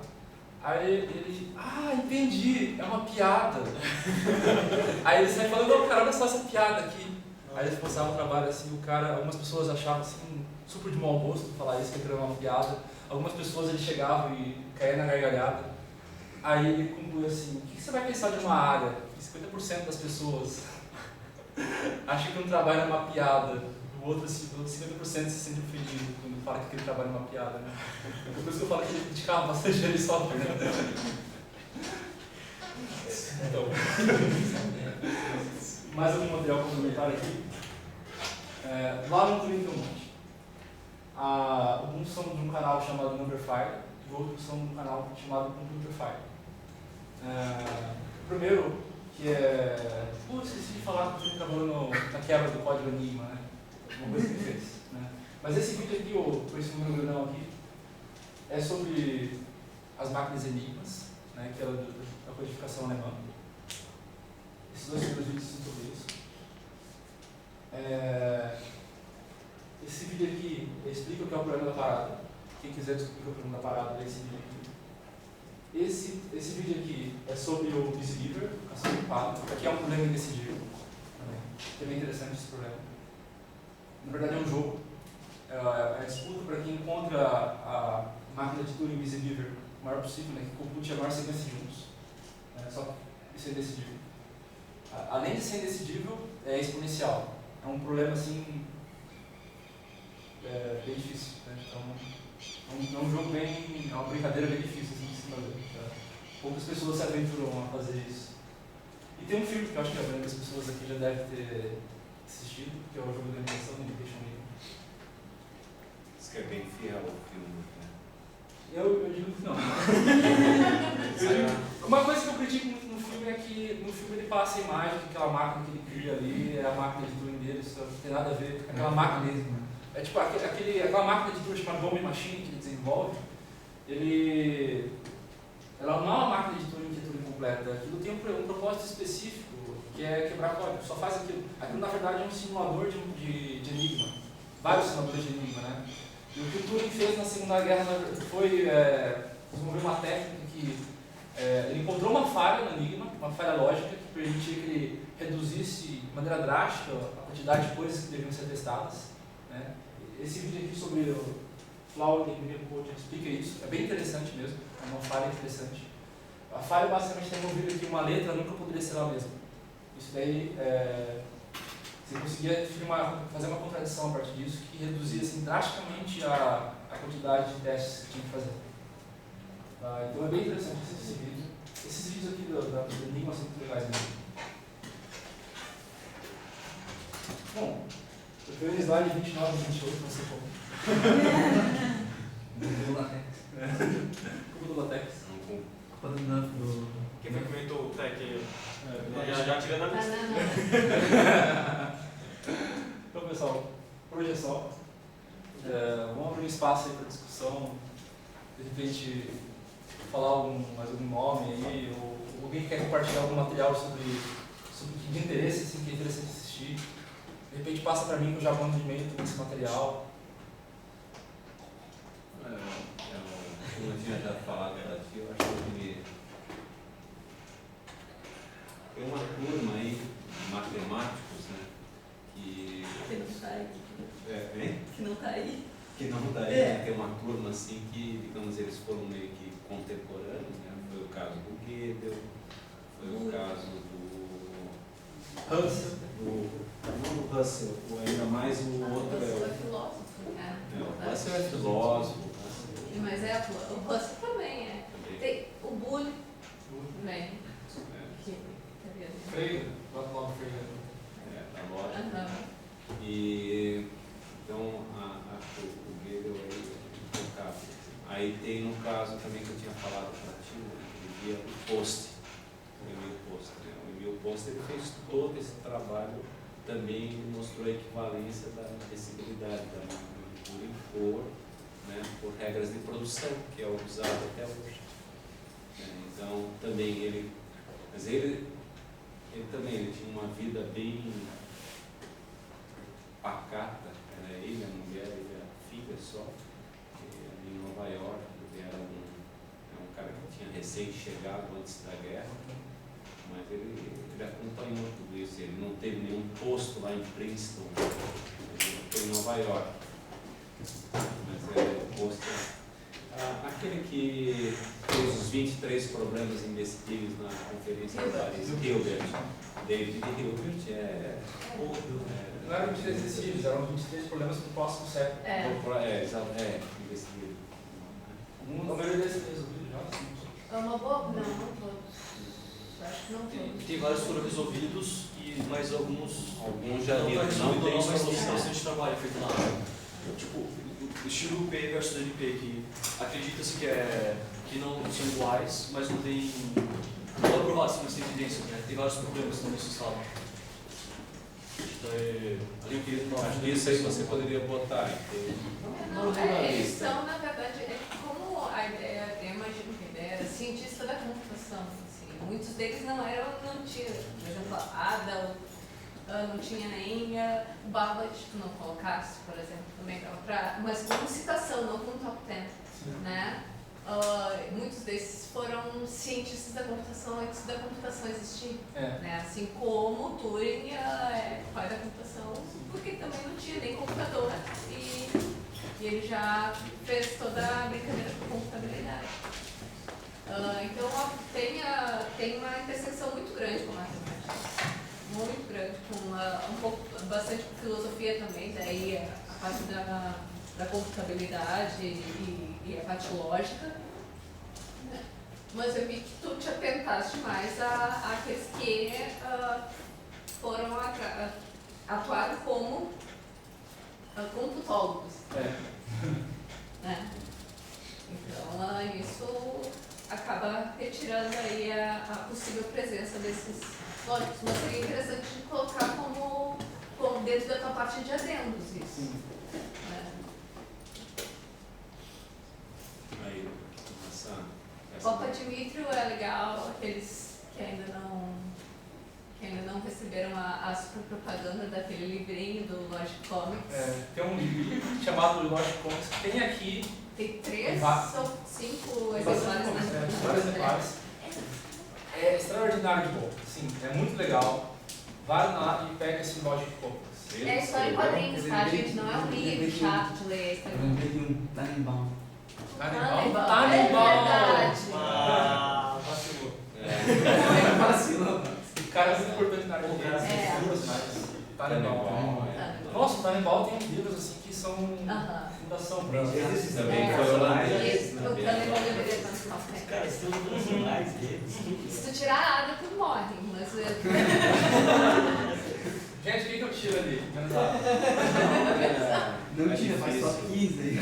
Aí ele, entendi, é uma piada. Aí ele sai falando, não, cara, olha só essa piada aqui. Aí eles postavam o trabalho assim, algumas pessoas achavam assim, super de mau gosto falar isso, que aquilo era uma piada. Algumas pessoas ele chegavam e caíam na gargalhada. Aí ele concluiu assim, o que você vai pensar de uma área? 50% das pessoas acham que um trabalho é uma piada. O outro 50% se sente ofendido quando fala que aquele trabalho é uma piada, né? Por isso que eu falo que ele criticava bastante ele software, né? Então, mais algum material complementar aqui? Lá no Twitter tem um monte. Alguns são de um canal chamado Numberphile e outros são de um canal chamado Computerphile. O primeiro, que é... esqueci de falar que eu trabalhando na quebra do código Enigma, né? Uma coisa que ele fez. Né? Mas esse vídeo aqui, esse número grandão aqui, é sobre as máquinas Enigmas, né? Que é da codificação alemã. Esses dois primeiros vídeos são sobre isso. Esse vídeo aqui explica o que é o problema da parada. Quem quiser descobrir o que é o problema da parada, lê esse vídeo aqui. Esse vídeo aqui é sobre o Busy Beaver, a ação do padre. Aqui é um problema indecidível. É bem interessante esse problema. Na verdade é um jogo. É a disputa para quem encontra a máquina de Turing Busy Beaver o maior possível, né, que compute a maior sequência de juntos. Só que isso é indecidível. Além de ser indecidível, é exponencial. É um problema assim bem difícil. Né? Então, é um jogo bem. É uma brincadeira bem difícil assim, de se fazer. Tá? Poucas pessoas se aventuram a fazer isso. E tem um filme que eu acho que a maioria das pessoas aqui já deve ter assistido, que é o jogo da animação do Imitation Game. Isso que é bem fiel ao filme. Né? Eu digo que não. Uma coisa que eu critico muito no filme é que no filme ele passa a imagem que aquela máquina que ele cria ali é a máquina de Turing dele, isso não tem nada a ver com aquela máquina mesmo. É tipo aquela máquina de Turing chamada Bomb Machine que ele desenvolve, ela não é uma máquina de Turing que é Turing completa, aquilo tem um propósito específico que é quebrar código, só faz aquilo. Aquilo na verdade é um simulador de enigma, vários simuladores de enigma, né? E o que o Turing fez na Segunda Guerra foi desenvolver uma técnica que ele encontrou uma falha no enigma, uma falha lógica que permitia que ele reduzisse de maneira drástica a quantidade de coisas que deveriam ser testadas. Né? Esse vídeo aqui sobre o Flower Engineering Code explica isso, é bem interessante mesmo, é uma falha interessante. A falha basicamente tem envolvido que uma letra nunca poderia ser a mesma. Isso daí, você conseguia fazer uma contradição a partir disso que reduzia assim, drasticamente a quantidade de testes que tinha que fazer. Então é bem interessante esse vídeo. Esses vídeos aqui do Enigma são muito legais mesmo. Bom, eu tenho o slide 29 e 28 para você como. Do latex. Como do latex. Culpa do Nuff do... Quem comentou o tech já tirando a lista. Então, pessoal, por hoje é só. Vamos abrir um espaço aí para discussão. De repente, falar mais algum nome aí, ou alguém que quer compartilhar algum material sobre de interesse, assim, que é interessante assistir. De repente, passa para mim que eu já mando de e-mail todo esse material. Como eu tinha já falado aqui, eu acho que tem uma turma aí de matemáticos, né, que não está aí. Que não está aí. Que não está aí, né? Tem uma turma assim que, digamos, eles foram meio que contemporâneos, né? Foi o caso do Gödel, foi o caso do Russell. Não do Russell, ainda mais o outro Russell é filósofo, né? O Russell é filósofo. Mas o Russell também é. Tem o Boole também. Freire, bota lá o Freire. Post. O Emil Post ele fez todo esse trabalho, também ele mostrou a equivalência da acessibilidade da máquina Turing por regras de produção, que é usado até hoje. Então, também mas ele também tinha uma vida bem pacata, era ele, a mulher, ele a filha só, em Nova York. Ele era um cara que tinha recém-chegado antes da guerra, mas ele acompanhou tudo isso. Ele não teve nenhum posto lá em Princeton, ele foi em Nova York. Mas o posto aquele que fez os 23 problemas imbecíveis na conferência de Paris, Hilbert. David Hilbert não eram 23 imbecíveis, eram 23 problemas do próximo século. Imbecível. A maioria deles resolvido já? É uma boa? Não todos. Acho que não todos. Tem vários foram resolvidos, mas alguns já não está resolvido não, mas tem solução. bastante trabalho feito lá. Tipo, o estilo P versus NP, que acredita-se que não são iguais, mas não tem. Não é aprovado, mas tem evidência, né? Tem vários problemas que nesse estado. Acho que isso aí você poderia botar. Eles são, na verdade, como a ideia, eu imagino que a ideia era cientista da computação. Assim, muitos deles não tinham, por exemplo, a Ada, não tinha nem o Babbage, tu não colocasse, por exemplo, também, mas como citação, não como top 10, né? Muitos desses foram cientistas da computação antes da computação existir, né? Assim como Turing é pai da computação, porque também não tinha nem computador e ele já fez toda a brincadeira com computabilidade. Então tem uma interseção muito grande com a matemática, muito grande, com bastante com filosofia também, daí a parte da computabilidade e a parte lógica. Mas eu vi que tu te atentaste mais àqueles que foram atuaram como computólogos. Né? Então, isso acaba retirando aí a possível presença desses lógicos. Mas seria interessante de colocar como dentro da tua parte de adendos isso. Aí, Copa Dimitrio é legal, aqueles que ainda não receberam a super propaganda daquele livrinho do Logic Comics. Tem um livro chamado Logic Comics que tem aqui. Tem 3 ou 5 exemplares, né? Vários exemplares. É extraordinário de bom. Sim, é muito legal. Vai lá e pega esse Logic Comics. É história em quadrinhos, tá, gente? Não é um livro chato de ler. Eu lembrei de um Tannenbaum. Tannenbaum, é verdade. Vacilou. Vacilou. O cara é muito importante na área de Tannenbaum. Nossa, o Tannenbaum tem livros assim que são fundação para esse também foi holandês. O Tannenbaum deveria estar no top 10. Cara, são profissionais deles. Se tu tirar a Ada, tu morre, mas... Gente, o que eu tiro ali? Menos A. Não tira, faz só 15.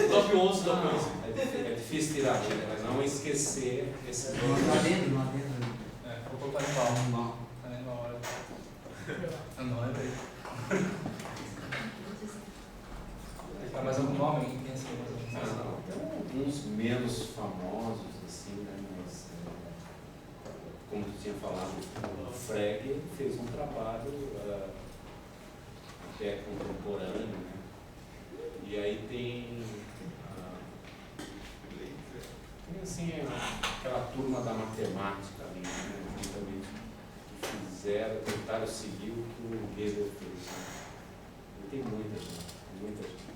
Top 11, top 11. É difícil tirar, mas não esquecer esse Não adendo. Vou colocar Tannenbaum. Tannenbaum, olha. Não, é bem. Tá mais algum nome que pensa em mais algum nome? Tem alguns menos famosos, assim, né? Mas, como tu tinha falado, o Frege fez um trabalho até contemporâneo, né? E aí tem assim, aquela turma da matemática ali, né? Também que tentaram seguir o que o Gödel fez. Né? E tem muita gente.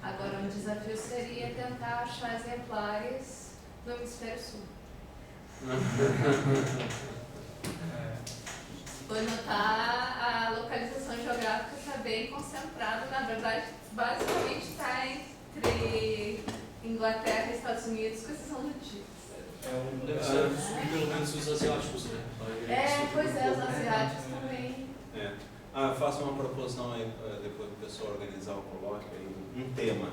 Agora, um desafio seria tentar achar exemplares no Hemisfério Sul. Foi notar a localização geográfica está bem concentrada, na verdade, basicamente está entre Inglaterra e Estados Unidos, com exceção do Egito. Deve ser pelo menos os asiáticos, né? Pois é, os asiáticos também. Eu faço uma proposição aí, depois do pessoal organizar o colóquio, aí, um tema.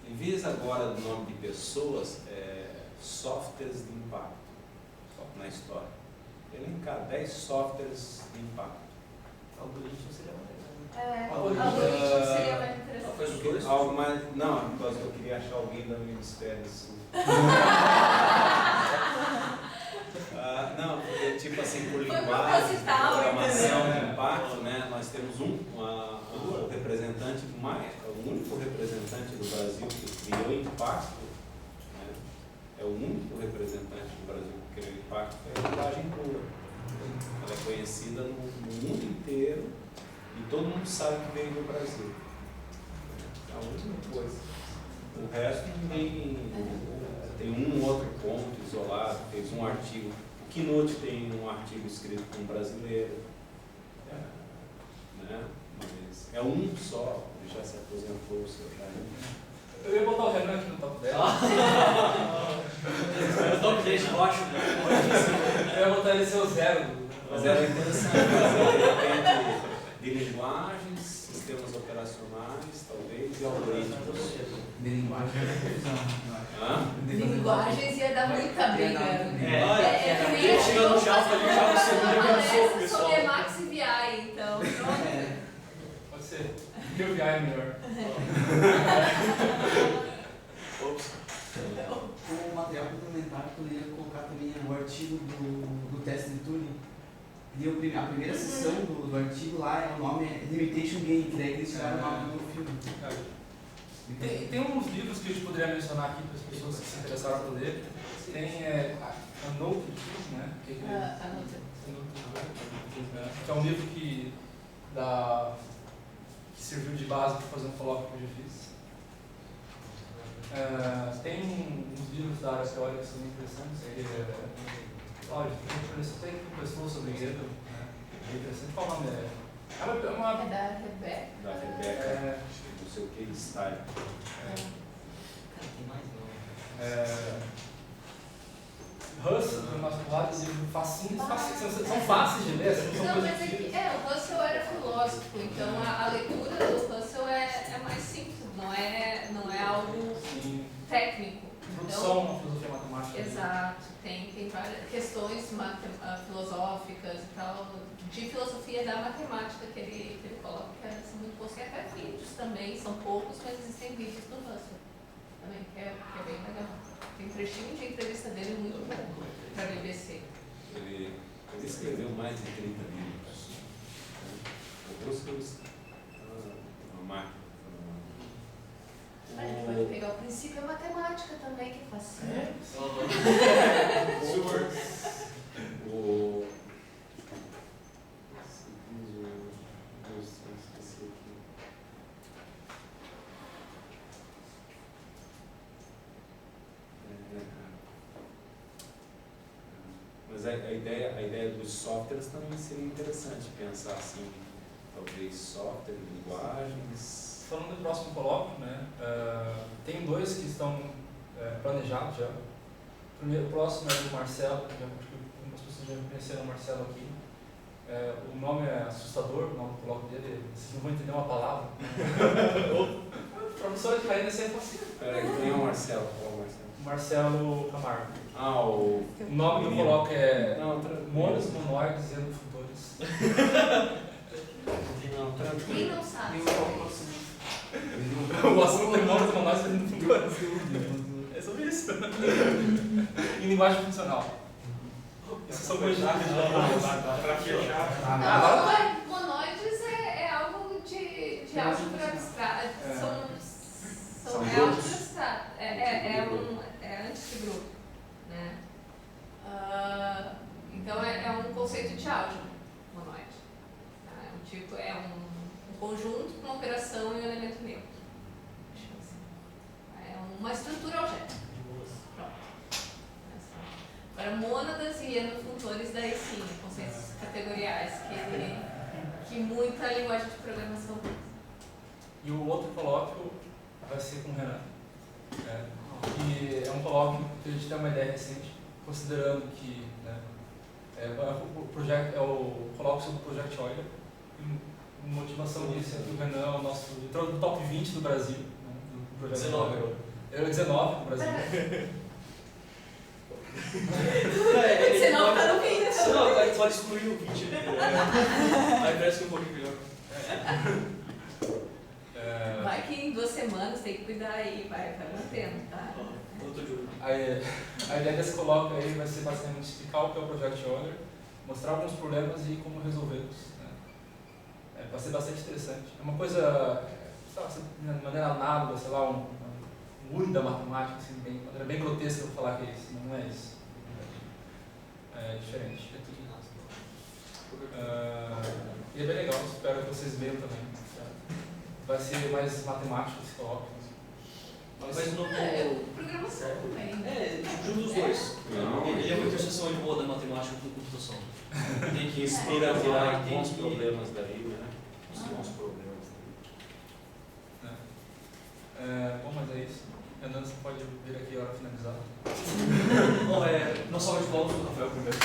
em vez agora do nome de pessoas, softwares de impacto na história. Elencar 10 softwares de impacto. Algoritmo seria maneiro. Algoritmo seria mais interessante. Faz os dois? Algo mais. Não, por causa que eu queria achar alguém do Hemisfério Sul. Não, porque tipo assim, por Foi linguagem, proposital, programação entendeu? de impacto, né? Nós temos o representante mais, o único representante do Brasil que criou impacto, né? É o único representante do Brasil que criou impacto, é a linguagem pura. Ela é conhecida no mundo inteiro e todo mundo sabe que veio do Brasil. É a única coisa. O resto ninguém tem um outro ponto isolado, fez um artigo. O Keynote tem um artigo escrito com um brasileiro, né? Mas é um só, ele já se aposentou, o seu Jair. Eu ia botar o Renan aqui no top 10. É o top 10 baixo, né? Eu ia botar ele ser o zero. Mas era interessante, de repente, de linguagens, sistemas operacionais, talvez, e algoritmos. De linguagem é confusão. Linguagens ia dar muita briga. É que nem Ele chega no Java ali, já no segundo eu quero soco, palestra pessoal. sobre Emacs e VI, então. Pode ser. Que o VI é melhor. O material complementar poderia colocar também o artigo do teste de Turing. E a primeira sessão do artigo lá, o nome é Limitation Game, que daí eles tiraram o nome do filme. Tem uns livros que a gente poderia mencionar aqui para as pessoas que se interessaram por ler. Tem a Note, né? Que é um livro que serviu de base para fazer um colóquio que eu já fiz. Tem uns livros da área teórica que são muito interessantes. Olha, tem que pessoas sobre enredo, né? É interessante. Qual o nome é? É da Rebeca. Da Rebeca, não sei o que, Style. Tem mais não. Russell, tem umas porradas de facinhos, são fáceis de ler. São Não, coisas mas é que o Russell era filósofo, então a leitura do Russell é mais simples, não é algo Sim. técnico. Introdução à filosofia matemática. Exato, tem várias questões filosóficas e tal, de filosofia da matemática que ele coloca, que são muito boas. Tem até vídeos também, são poucos, mas existem vídeos do Russell também, que é bem legal. Tem um trechinho de entrevista dele muito bom para a BBC. Ele escreveu mais de 30 livros. O Russell uma máquina. A gente pode pegar o princípio matemática também, que é fácil. Esqueci aqui. Mas a ideia dos softwares também seria interessante pensar assim, talvez software, linguagens. Falando do próximo colóquio, né, tem dois que estão planejados já. O próximo é do Marcelo, que algumas pessoas já conheceram o Marcelo aqui. O nome é assustador, o nome do colóquio dele, vocês não vão entender uma palavra. O professor de Caína sempre assim. Quem é o Marcelo? Qual é o Marcelo? Marcelo Camargo. O nome do colóquio é Monos, Monoides e Endofutores. Quem não sabe? O assunto é monos, monoides e endofutores. É sobre isso. Em linguagem funcional. Isso são coisas para fechar. Monoides é algo de álgebra abstrata. É álgebra abstrata. É antes de grupo, né? Então é um conceito de álgebra, monoide. É um conjunto com uma operação e um elemento neutro. É uma estrutura algébrica. Pronto. Agora, mônadas e endofuntores, daí sim, conceitos categoriais que muita linguagem de programação tem. E o outro colóquio vai ser com o Renan. Que é um colóquio que a gente tem uma ideia recente, considerando que o projeto é o colóquio sobre o Project Euler. A motivação disso é que o Renan é o nosso entrou no top 20 do Brasil, né, projeto 19 agora. Eu 19 no Brasil. Senão tá no fim, né? Não, aí tu pode excluir o 20. Aí parece que é um pouquinho melhor. Vai que em 2 semanas tem que cuidar aí, vai mantendo, tá? Eu tô de olho. A ideia desse colóquio aí vai ser basicamente explicar o que é o Project Ogre, mostrar alguns problemas e como resolvê-los. Né? Vai ser bastante interessante. É uma coisa, sei lá, de maneira análoga, sei lá, um uri da matemática, assim, de maneira bem grotesca eu vou falar que é isso, mas não é isso. É diferente, é tudo e é bem legal, espero que vocês leiam também. Vai ser mais matemático esse colóquio. Mas não Programação também. junto os dois. Não, Ele é uma interseção de boa da matemática com computação. Tem que inspirar bons problemas da vida, né? Os bons problemas da vida. Bom, mas é isso. Renan, você pode vir aqui a hora finalizar. Bom, uma salva de palmas para o Rafael primeiro.